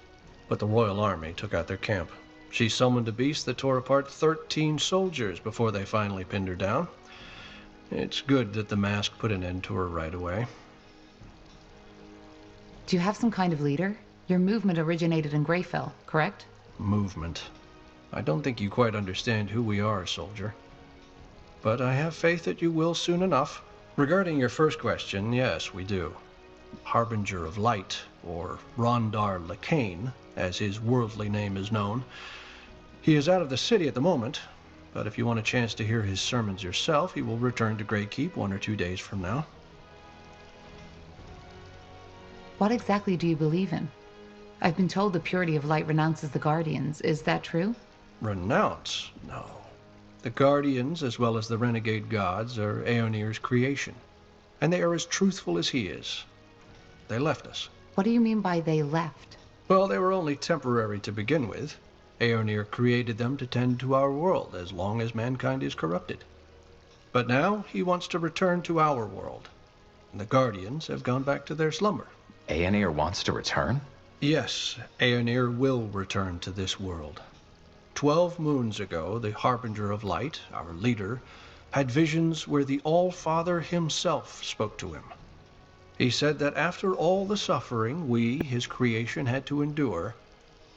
but the Royal Army took out their camp. She summoned a beast that tore apart 13 soldiers before they finally pinned her down. It's good that the mask put an end to her right away. Do you have some kind of leader? Your movement originated in Greyfell, correct? Movement. I don't think you quite understand who we are, soldier. But I have faith that you will soon enough. Regarding your first question, yes, we do. Harbinger of Light, or Rondar Lacane, as his worldly name is known. He is out of the city at the moment, but if you want a chance to hear his sermons yourself, he will return to Greykeep 1 or 2 days from now. What exactly do you believe in? I've been told the purity of light renounces the Guardians. Is that true? Renounce? No. The Guardians, as well as the renegade gods, are Aeonir's creation, and they are as truthful as he is. They left us. What do you mean by they left? Well, they were only temporary to begin with. Aeonir created them to tend to our world as long as mankind is corrupted. But now he wants to return to our world, and the Guardians have gone back to their slumber. Aeonir wants to return? Yes, Aeonir will return to this world. 12 moons ago, the Harbinger of Light, our leader, had visions where the All-Father himself spoke to him. He said that after all the suffering we, his creation, had to endure,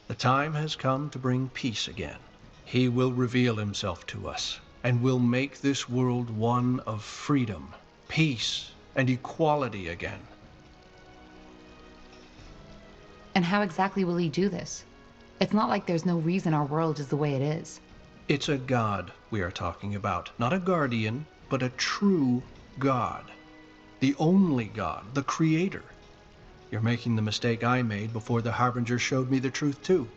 the time has come to bring peace again. He will reveal himself to us, and will make this world one of freedom, peace, and equality again. And how exactly will he do this? It's not like there's no reason our world is the way it is. It's a god we are talking about, not a guardian, but a true god. The only God, the Creator. You're making the mistake I made before the Harbinger showed me the truth too.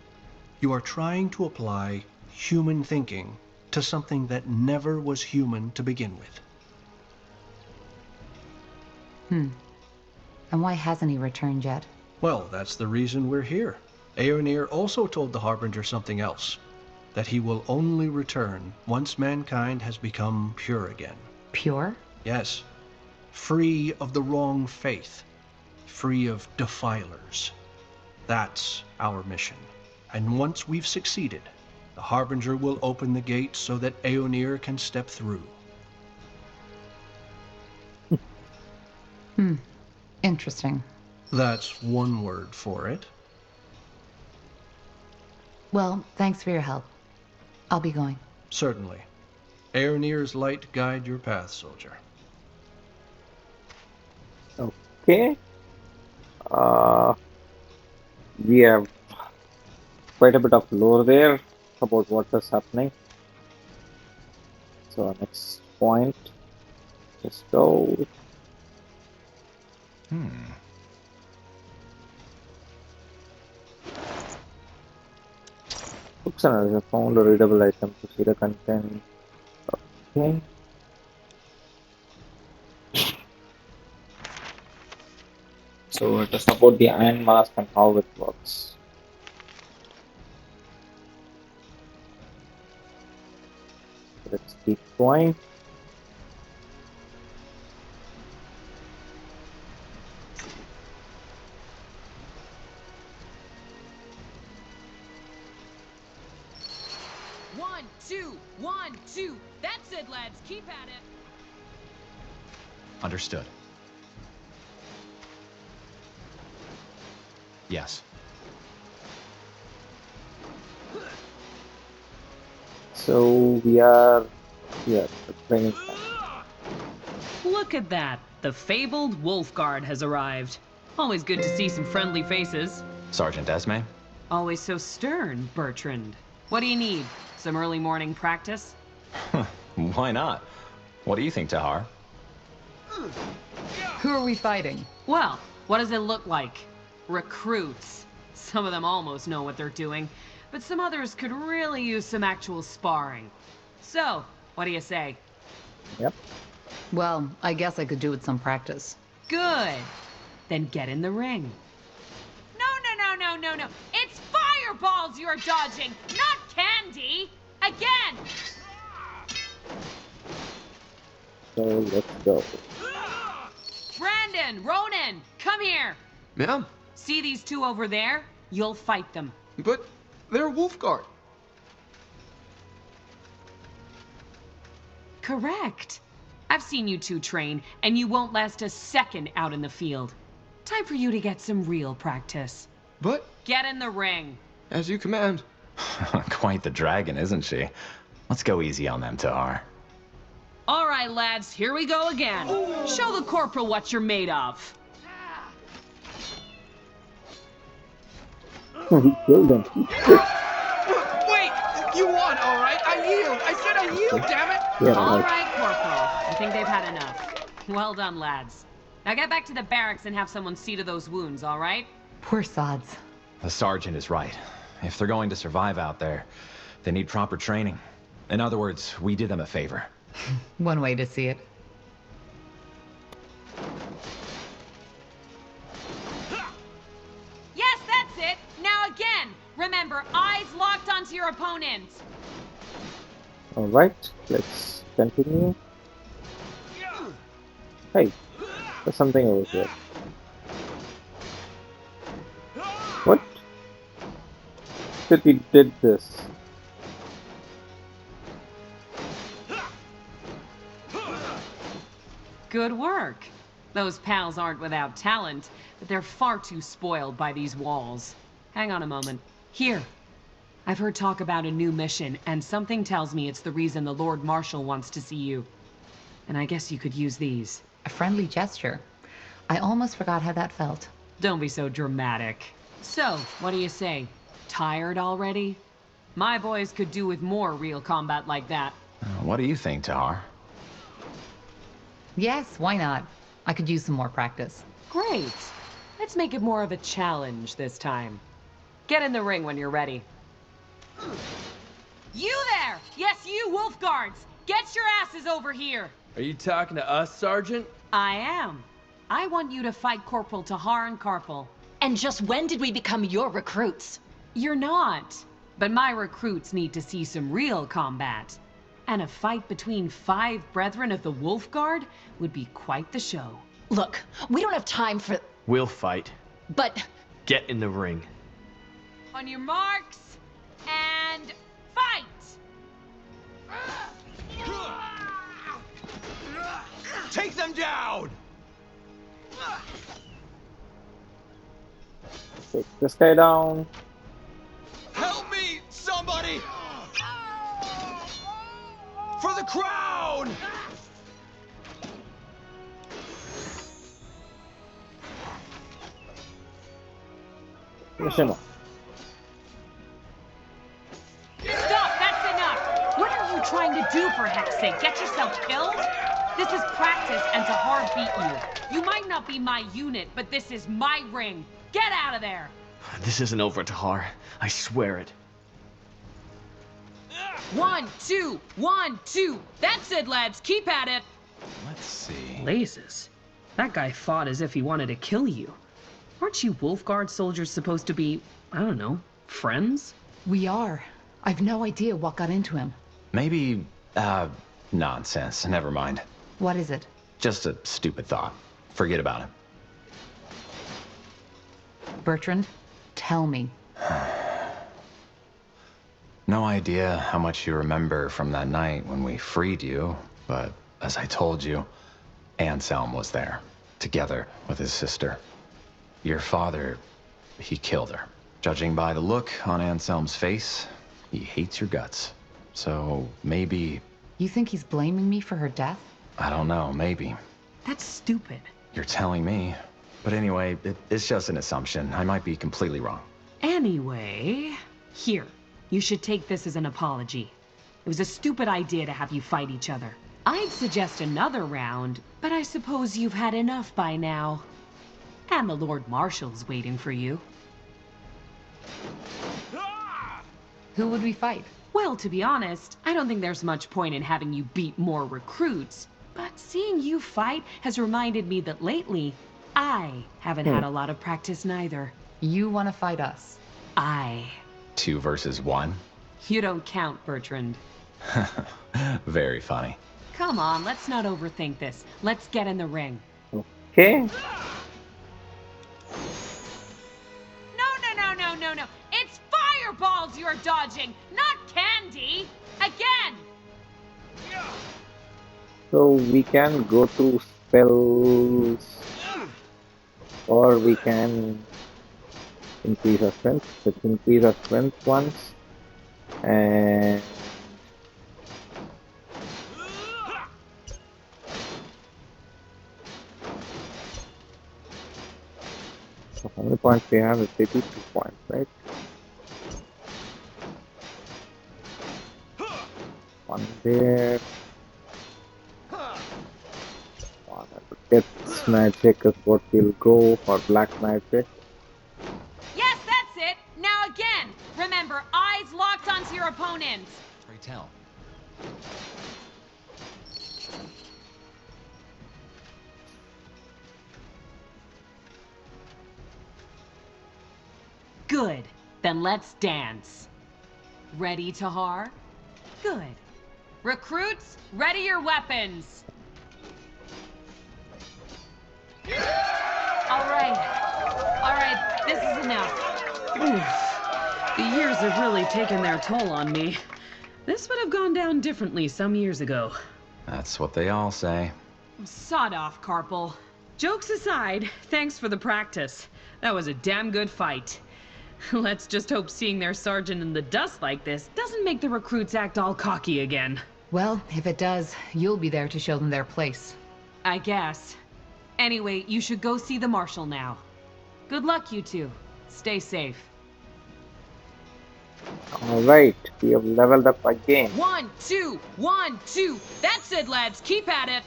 You are trying to apply human thinking to something that never was human to begin with. And why hasn't he returned yet? Well, that's the reason we're here. Aeonir also told the Harbinger something else. That he will only return once mankind has become pure again. Pure? Yes. Free of the wrong faith. Free of defilers. That's our mission. And once we've succeeded, the Harbinger will open the gates so that Aeonir can step through. Interesting. That's one word for it. Well, thanks for your help. I'll be going. Certainly. Airnir's light guide your path, soldier. Okay. We have quite a bit of lore there about what is happening. So next point. Let's go. Books and others have found a readable item to see the content. Okay. So it is about the Iron Mask and how it works. Let's keep going. One, two. That's it, lads. Keep at it. Understood. Yes. So we are here at the training camp. Look at that. The fabled Wolfguard has arrived. Always good to see some friendly faces. Sergeant Esme? Always so stern, Bertrand. What do you need? Some early morning practice? Why not? What do you think, Tahar? Who are we fighting? Well, what does it look like? Recruits. Some of them almost know what they're doing, but some others could really use some actual sparring. So, what do you say? Yep. Well, I guess I could do with some practice. Good. Then get in the ring. No. It's fireballs you're dodging, not candy. Again. So let's go. Brandon, Ronan, come here. Ma'am? See these two over there? You'll fight them. But they're Wolfguard. Correct. I've seen you two train, and you won't last a second out in the field. Time for you to get some real practice. But... Get in the ring. As you command. Quite the dragon, isn't she? Let's go easy on them, Tahar. All right, lads, here we go again. Show the corporal what you're made of. He killed him. Wait! You won, all right? I yield! I said I yield, damn it! Yeah, All right, corporal. I think they've had enough. Well done, lads. Now get back to the barracks and have someone see to those wounds, all right? Poor sods. The sergeant is right. If they're going to survive out there, they need proper training. In other words, we did them a favor. One way to see it. Yes, that's it. Now again. Remember, eyes locked onto your opponents. Alright, let's continue. Hey, there's something over here. What? That we did this. Good work. Those pals aren't without talent, but they're far too spoiled by these walls. Hang on a moment. Here. I've heard talk about a new mission, and something tells me it's the reason the Lord Marshal wants to see you. And I guess you could use these. A friendly gesture. I almost forgot how that felt. Don't be so dramatic. So, what do you say? Tired already? My boys could do with more real combat like that. What do you think, Tahar? Yes, why not? I could use some more practice. Great. Let's make it more of a challenge this time. Get in the ring when you're ready. You there! Yes, you Wolfguards! Get your asses over here! Are you talking to us, Sergeant? I am. I want you to fight Corporal Tahar and Karpal. And just when did we become your recruits? You're not. But my recruits need to see some real combat. And a fight between 5 brethren of the Wolfguard would be quite the show. Look, we don't have time for... We'll fight. But... Get in the ring. On your marks, and fight! Take them down! Take this guy down. Help me, somebody! For the crown! Mission. Stop! That's enough! What are you trying to do, for heck's sake? Get yourself killed? This is practice, and Tahar beat you. You might not be my unit, but this is my ring. Get out of there! This isn't over, Tahar. I swear it. 1, 2, 1, 2. That's it, lads. Keep at it. Let's see. Blazes. That guy fought as if he wanted to kill you. Aren't you Wolfguard soldiers supposed to be, I don't know, friends? We are. I've no idea what got into him. Maybe, nonsense. Never mind. What is it? Just a stupid thought. Forget about it. Bertrand, tell me. No idea how much you remember from that night when we freed you, but as I told you, Anselm was there, together with his sister. Your father, he killed her. Judging by the look on Anselm's face, he hates your guts. So maybe... You think he's blaming me for her death? I don't know, maybe. That's stupid. You're telling me. But anyway, it's just an assumption. I might be completely wrong. Anyway, here. You should take this as an apology. It was a stupid idea to have you fight each other. I'd suggest another round, but I suppose you've had enough by now. And the Lord Marshal's waiting for you. Who would we fight? Well, to be honest, I don't think there's much point in having you beat more recruits. But seeing you fight has reminded me that lately, I haven't had a lot of practice neither. You want to fight us? 2 versus 1? You don't count, Bertrand. Very funny. Come on, let's not overthink this. Let's get in the ring. Okay. No. It's fireballs you're dodging, not candy. Again! So we can go through spells, or we can increase our strength. Let's increase our strength once, and so how many points we have? It's 82 points, right? One there. Death's magic is what we'll go for. Black magic. Yes, that's it. Now again. Remember, eyes locked onto your opponents. Pray tell. Good. Then let's dance. Ready, Tahar? Good. Recruits, ready your weapons. All right, this is enough. Oof. The years have really taken their toll on me. This would have gone down differently some years ago. That's what they all say. Sod off, Carpal. Jokes aside, thanks for the practice. That was a damn good fight. Let's just hope seeing their sergeant in the dust like this doesn't make the recruits act all cocky again. Well, if it does, you'll be there to show them their place. I guess. Anyway, you should go see the Marshal now. Good luck, you two. Stay safe. Alright, we have leveled up again. 1, 2, 1, 2. That's it, lads. Keep at it.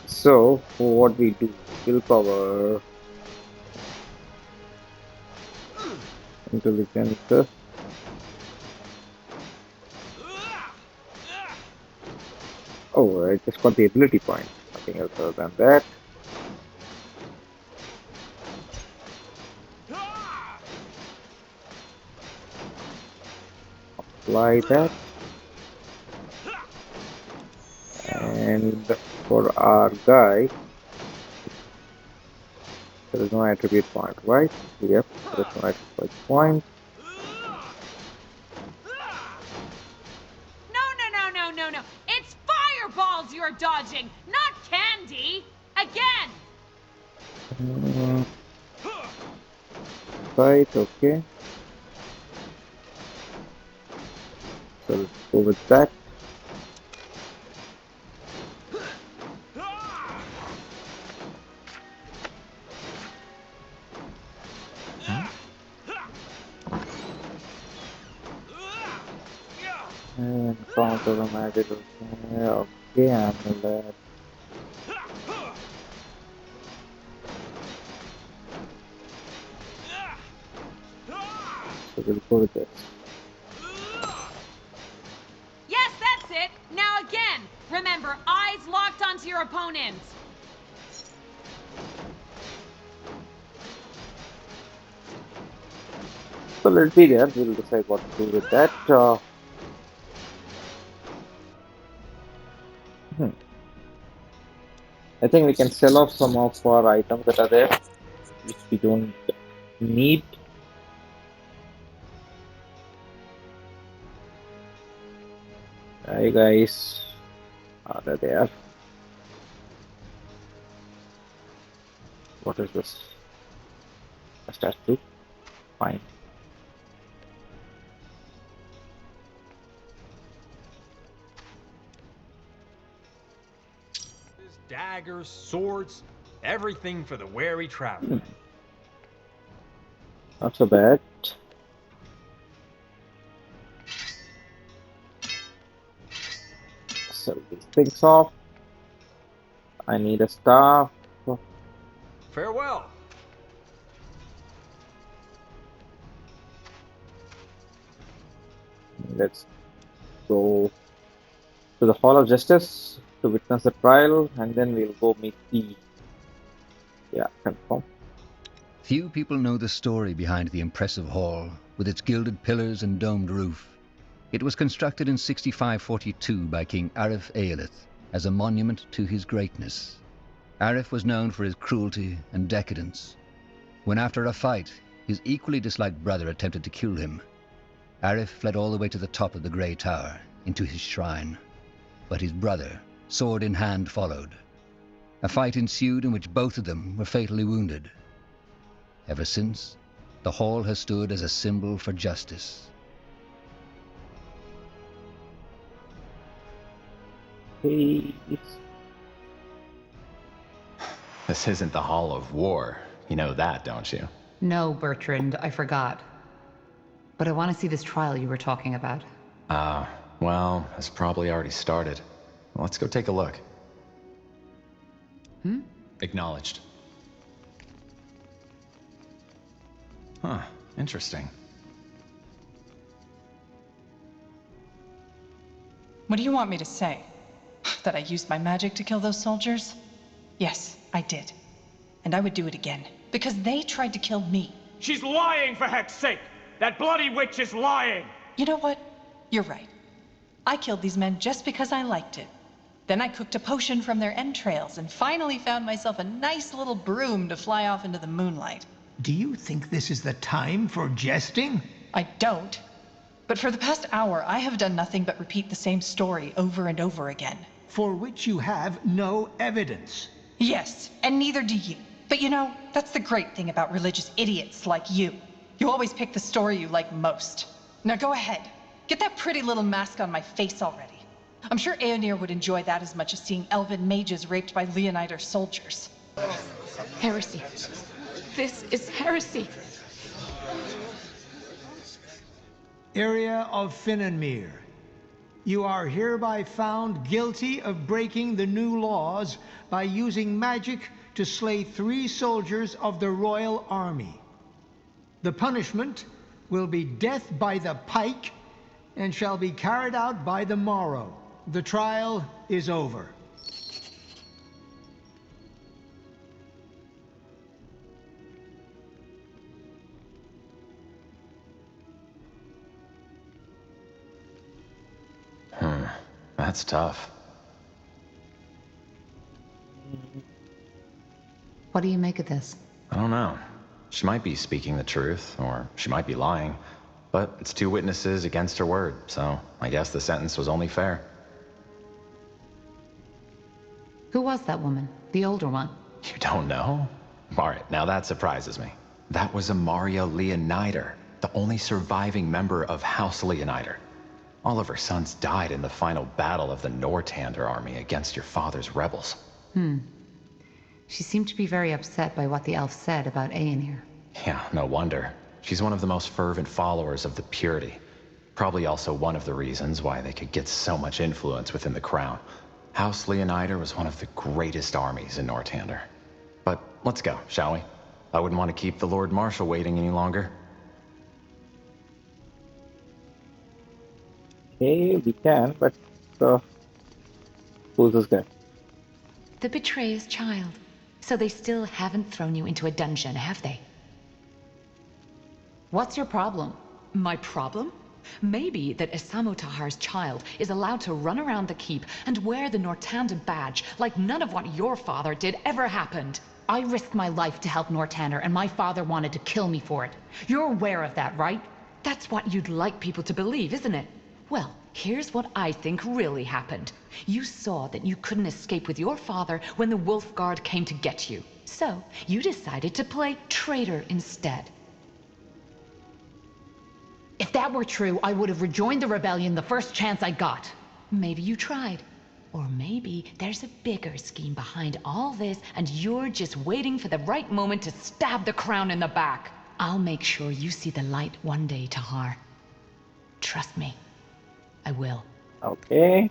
So, what we do? Willpower, intelligence. Oh, I just got the ability point. Nothing else other than that. Apply that. And for our guy, there is no attribute point, right? Yep, there is no attribute point. No. It's fireballs you're dodging, not candy. Again. Right, okay. So let's go with that. And counter the magic. Okay, amulet. So we'll go with this. Yes, that's it! Now again! Remember, eyes locked onto your opponents! So let's be there. We'll decide what to do with that. I think we can sell off some of our items that are there, which we don't need. Hi guys, are they there? What is this? A statue? Fine. Daggers, swords, everything for the wary traveler. Not so bad. Sell these things off. I need a staff. Farewell. Let's go to the Hall of Justice to witness the trial, and then we'll go meet the... Yeah, confirm. Few people know the story behind the impressive hall, with its gilded pillars and domed roof. It was constructed in 6542 by King Arif Eilith as a monument to his greatness. Arif was known for his cruelty and decadence. When after a fight, his equally disliked brother attempted to kill him, Arif fled all the way to the top of the Grey Tower, into his shrine. But his brother, sword in hand, followed. A fight ensued in which both of them were fatally wounded. Ever since, the hall has stood as a symbol for justice. This isn't the Hall of War. You know that, don't you? No, Bertrand, I forgot. But I want to see this trial you were talking about. Well, it's probably already started. Let's go take a look. Acknowledged. Huh, interesting. What do you want me to say? That I used my magic to kill those soldiers? Yes, I did. And I would do it again. Because they tried to kill me. She's lying, for heck's sake! That bloody witch is lying! You know what? You're right. I killed these men just because I liked it. Then I cooked a potion from their entrails and finally found myself a nice little broom to fly off into the moonlight. Do you think this is the time for jesting? I don't. But for the past hour, I have done nothing but repeat the same story over and over again. For which you have no evidence. Yes, and neither do you. But you know, that's the great thing about religious idiots like you. You always pick the story you like most. Now go ahead. Get that pretty little mask on my face already. I'm sure Aeonir would enjoy that as much as seeing elven mages raped by Leonider soldiers. Heresy. This is heresy. Area of Finnanmere. You are hereby found guilty of breaking the new laws by using magic to slay 3 soldiers of the royal army. The punishment will be death by the pike and shall be carried out by the morrow. The trial is over. That's tough. What do you make of this? I don't know. She might be speaking the truth, or she might be lying. But it's 2 witnesses against her word, so I guess the sentence was only fair. Who was that woman? The older one? You don't know? Alright, now that surprises me. That was Amaria Leonider, the only surviving member of House Leonider. All of her sons died in the final battle of the Nortander army against your father's rebels. She seemed to be very upset by what the elf said about Aenir. Yeah, no wonder. She's one of the most fervent followers of the Purity. Probably also one of the reasons why they could get so much influence within the crown. House Leonider was one of the greatest armies in Nortander. But let's go, shall we? I wouldn't want to keep the Lord Marshal waiting any longer. Okay, we can, but who's this guy? The betrayer's child. So they still haven't thrown you into a dungeon, have they? What's your problem? My problem? Maybe that Isamo Tahar's child is allowed to run around the keep and wear the Nortander badge like none of what your father did ever happened. I risked my life to help Nortander, and my father wanted to kill me for it. You're aware of that, right? That's what you'd like people to believe, isn't it? Well, here's what I think really happened. You saw that you couldn't escape with your father when the Wolfguard came to get you. So, you decided to play traitor instead. If that were true, I would have rejoined the rebellion the first chance I got. Maybe you tried. Or maybe there's a bigger scheme behind all this, and you're just waiting for the right moment to stab the crown in the back. I'll make sure you see the light one day, Tahar. Trust me. I will. Okay.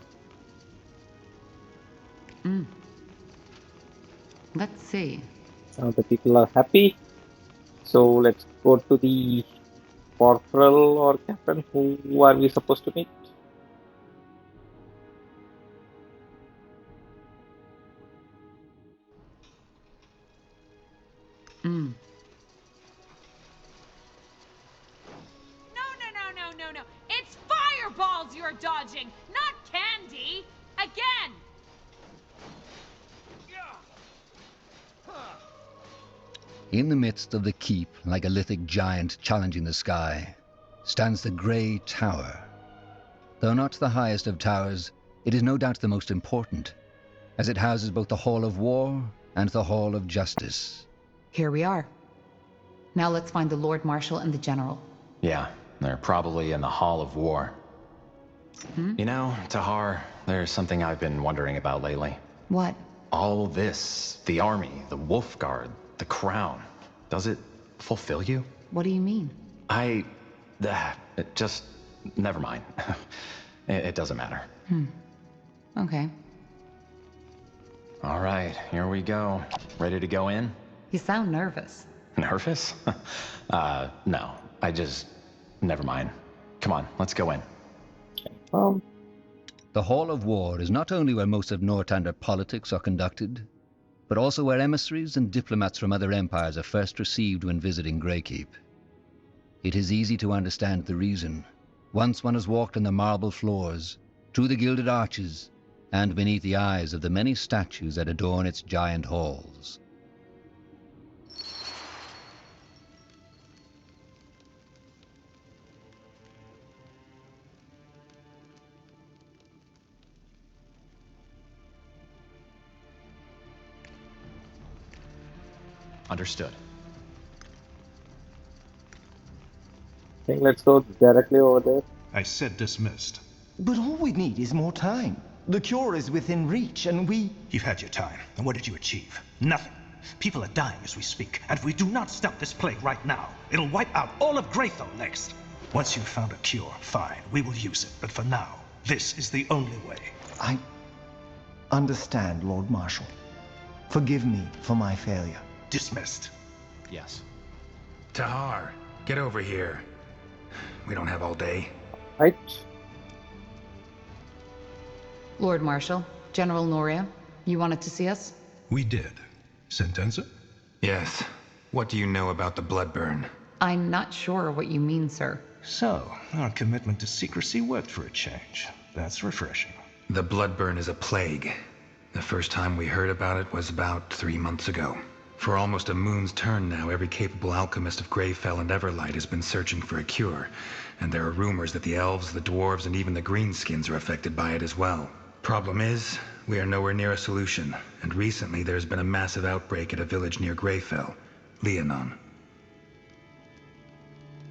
Let's see. Now the people are happy. So let's go to the corporal or captain. Who are we supposed to meet? No. It's fireballs you're dodging, not candy! Again! In the midst of the keep, like a lithic giant challenging the sky, stands the Grey Tower. Though not the highest of towers, it is no doubt the most important, as it houses both the Hall of War and the Hall of Justice. Here we are. Now let's find the Lord Marshal and the General. Yeah, they're probably in the Hall of War. You know, Tahar, there's something I've been wondering about lately. What? All this, the army, the Wolfguard, the crown, does it fulfill you? What do you mean? Just, never mind. It doesn't matter. Okay. All right, here we go. Ready to go in? You sound nervous. Nervous? No, never mind. Come on, let's go in. The Hall of War is not only where most of Nortander politics are conducted, but also where emissaries and diplomats from other empires are first received when visiting Greykeep. It is easy to understand the reason, once one has walked on the marble floors, through the gilded arches, and beneath the eyes of the many statues that adorn its giant halls. Understood. I think let's go directly over there. I said dismissed. But all we need is more time. The cure is within reach, and we... You've had your time, and what did you achieve? Nothing. People are dying as we speak, and if we do not stop this plague right now, it'll wipe out all of Graythorn next. Once you've found a cure, fine, we will use it. But for now, this is the only way. I understand, Lord Marshal. Forgive me for my failure. Dismissed. Yes. Tahar, get over here. We don't have all day. Right. Lord Marshal, General Noria, you wanted to see us? We did. Sentenza? Yes. What do you know about the Bloodburn? I'm not sure what you mean, sir. So, our commitment to secrecy worked for a change. That's refreshing. The Bloodburn is a plague. The first time we heard about it was about 3 months ago. For almost a moon's turn now, every capable alchemist of Greyfell and Everlight has been searching for a cure, and there are rumors that the elves, the dwarves, and even the greenskins are affected by it as well. Problem is, we are nowhere near a solution, and recently there's been a massive outbreak at a village near Greyfell, Leonon.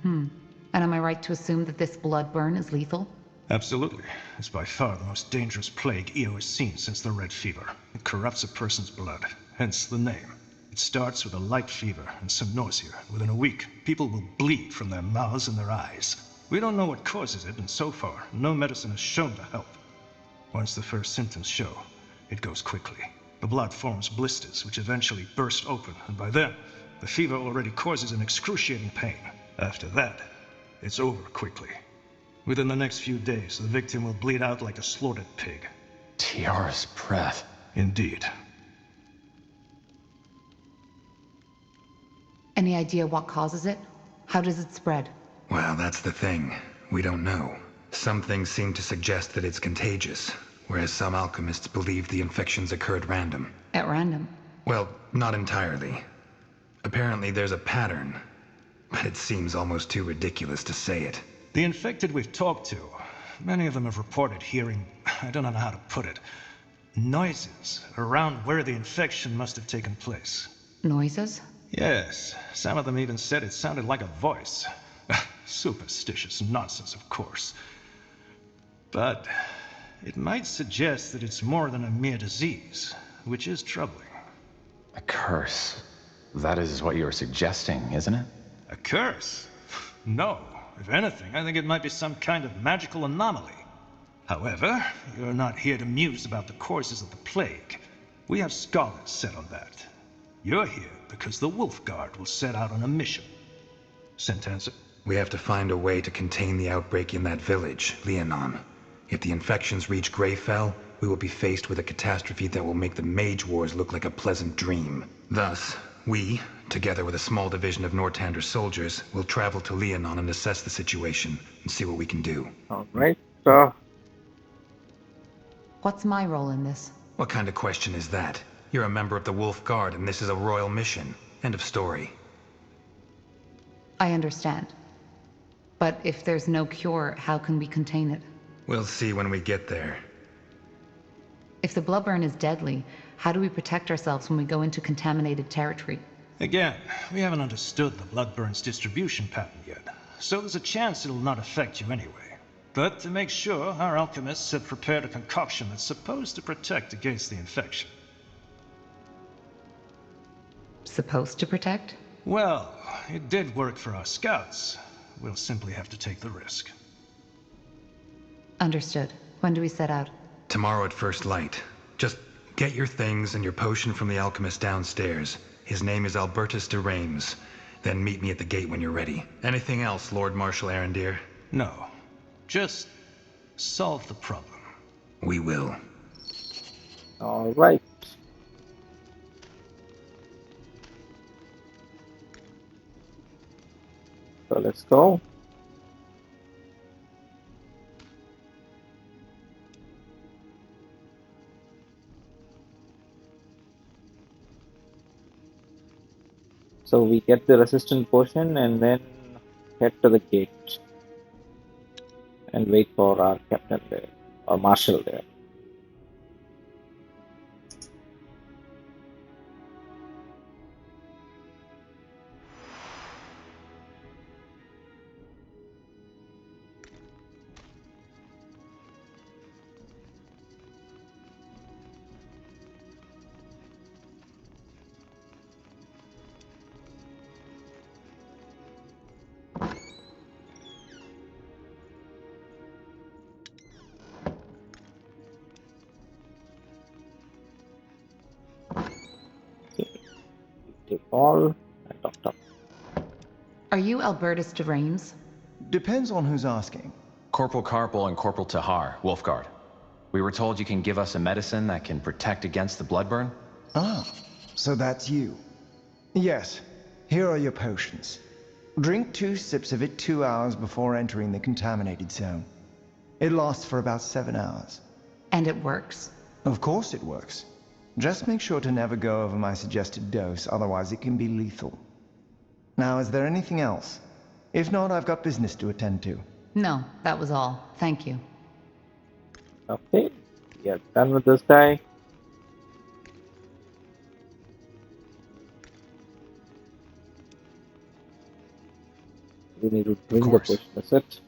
And am I right to assume that this blood burn is lethal? Absolutely. It's by far the most dangerous plague Io has seen since the Red Fever. It corrupts a person's blood, hence the name. It starts with a light fever and some nausea. Within a week, people will bleed from their mouths and their eyes. We don't know what causes it, and so far, no medicine has shown to help. Once the first symptoms show, it goes quickly. The blood forms blisters, which eventually burst open, and by then, the fever already causes an excruciating pain. After that, it's over quickly. Within the next few days, the victim will bleed out like a slaughtered pig. Tiara's breath. Indeed. Any idea what causes it? How does it spread? Well, that's the thing. We don't know. Some things seem to suggest that it's contagious, whereas some alchemists believe the infections occurred random. At random? Well, not entirely. Apparently there's a pattern, but it seems almost too ridiculous to say it. The infected we've talked to, many of them have reported hearing, I don't know how to put it, noises around where the infection must have taken place. Noises? Yes, some of them even said it sounded like a voice. Superstitious nonsense, of course. But it might suggest that it's more than a mere disease, which is troubling. A curse. That is what you're suggesting, isn't it? A curse? No. If anything, I think it might be some kind of magical anomaly. However, you're not here to muse about the causes of the plague. We have scholars set on that. You're here because the Wolfguard will set out on a mission. Sentenza? We have to find a way to contain the outbreak in that village, Leonon. If the infections reach Greyfell, we will be faced with a catastrophe that will make the Mage Wars look like a pleasant dream. Thus, we, together with a small division of Nortander's soldiers, will travel to Leonon and assess the situation and see what we can do. Alright, What's my role in this? What kind of question is that? You're a member of the Wolfguard and this is a royal mission. End of story. I understand. But if there's no cure, how can we contain it? We'll see when we get there. If the bloodburn is deadly, how do we protect ourselves when we go into contaminated territory? Again, we haven't understood the bloodburn's distribution pattern yet, so there's a chance it'll not affect you anyway. But to make sure, our alchemists have prepared a concoction that's supposed to protect against the infection. Supposed to protect? Well, it did work for our scouts. We'll simply have to take the risk. Understood. When do we set out? Tomorrow at first light. Just get your things and your potion from the alchemist downstairs. His name is Albertus de Reims. Then meet me at the gate when you're ready. Anything else, Lord Marshal Arendir? No. Just solve the problem. We will. Alright. So let's go. So we get the resistant potion and then head to the gate and wait for our captain there, or marshal there. Take all and top. Are you Albertus de Reims? Depends on who's asking. Corporal Carpel and Corporal Tahar, Wolfguard. We were told you can give us a medicine that can protect against the bloodburn? Ah, so that's you. Yes, here are your potions. Drink 2 sips of it 2 hours before entering the contaminated zone. It lasts for about 7 hours. And it works? Of course it works. Just make sure to never go over my suggested dose, otherwise it can be lethal. Now, is there anything else? If not, I've got business to attend to. No, that was all. Thank you. Okay, we are done with this guy. We need to bring the potion. That's it.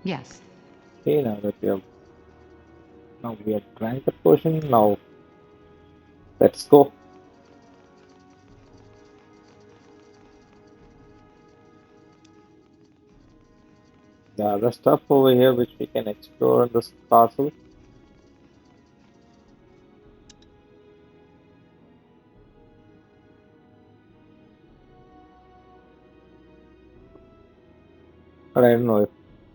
Yes. Okay, now that we have drank the potion. Now let's go. The other stuff over here which we can explore in this castle. But I don't know if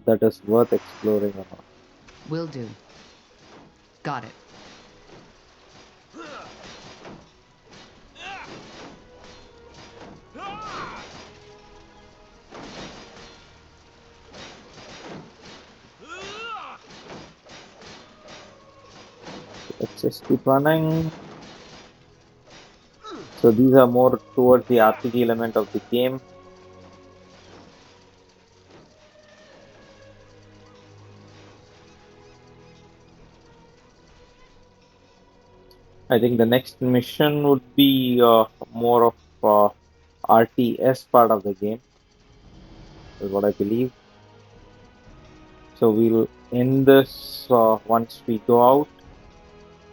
that is worth exploring or not. Will do. Got it. Let's just keep running. So these are more towards the RPG element of the game. I think the next mission would be more of RTS part of the game, is what I believe. So we'll end this once we go out.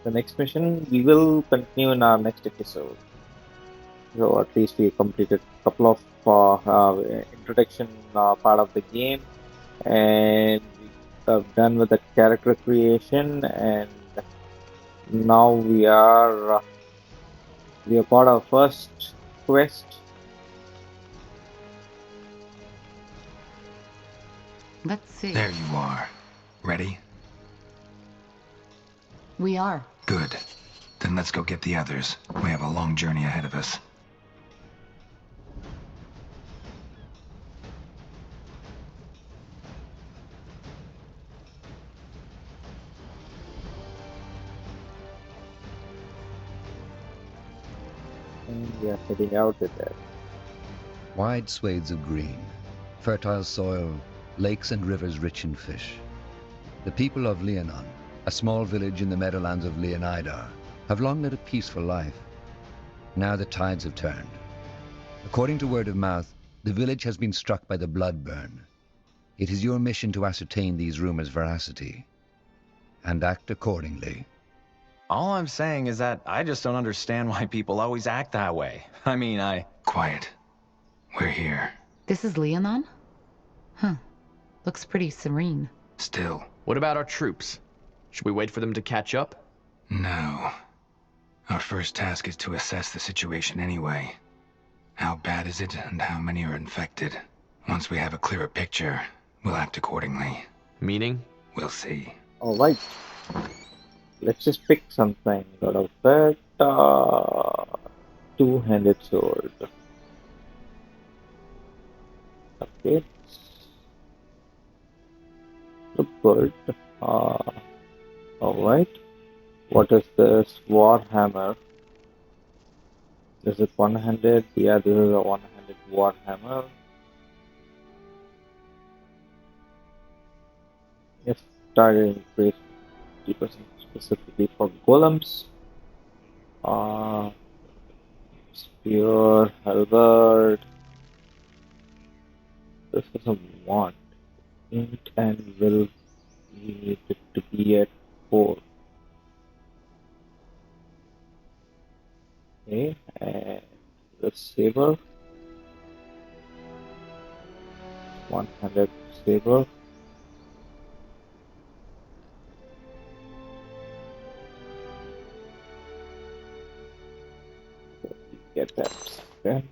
The next mission we will continue in our next episode. So at least we completed a couple of introduction part of the game, and we are done with the character creation, and now we have got our first quest. Let's see. There you are. Ready? We are. Good. Then let's go get the others. We have a long journey ahead of us. And we are heading out with that. Wide swathes of green, fertile soil, lakes and rivers rich in fish. The people of Leonon, a small village in the meadowlands of Leonidar, have long led a peaceful life. Now the tides have turned. According to word of mouth, the village has been struck by the blood burn. It is your mission to ascertain these rumors' veracity and act accordingly. All I'm saying is that I just don't understand why people always act that way. I mean, Quiet. We're here. This is Leonon? Huh. Looks pretty serene. Still. What about our troops? Should we wait for them to catch up? No. Our first task is to assess the situation anyway. How bad is it, and how many are infected? Once we have a clearer picture, we'll act accordingly. Meaning? We'll see. Alright. Let's just pick something out of that. Two-handed sword. Okay. Look good. Alright. What is this? Warhammer. Is it one-handed? Yeah, this is a one-handed Warhammer. Yes, target increase 50% specifically for golems. Spear, halberd. This is a wand. Int and will need it to be at 4. Okay, and the saber. One-handed saber. Get that. Okay.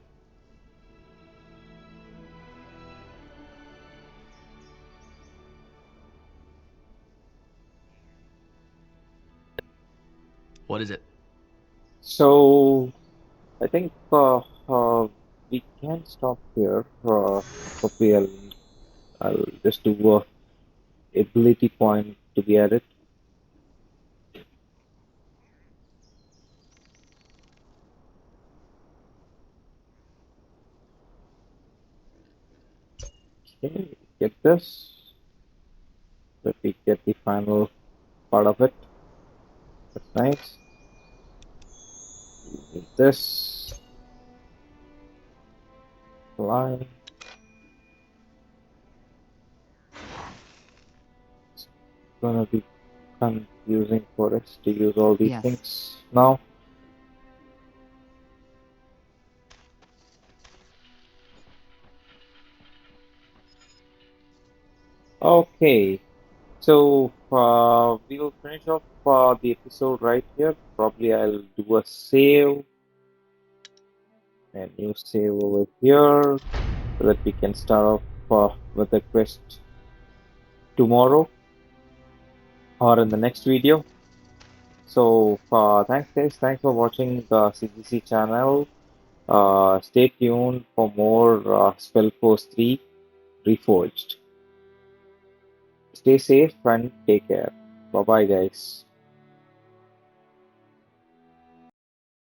What is it? So, I think we can stop here. Probably I'll just do a ability point to be added. Okay, get this. Let me get the final part of it. That's nice. Need this. Line. It's gonna be confusing for us to use all these things now. Okay, so we'll finish off the episode right here. Probably I'll do a save, a new save over here, so that we can start off with the quest tomorrow or in the next video. So thanks guys, thanks for watching the CGC channel. Stay tuned for more Spellforce 3 Reforged. Stay safe and take care. Bye bye guys.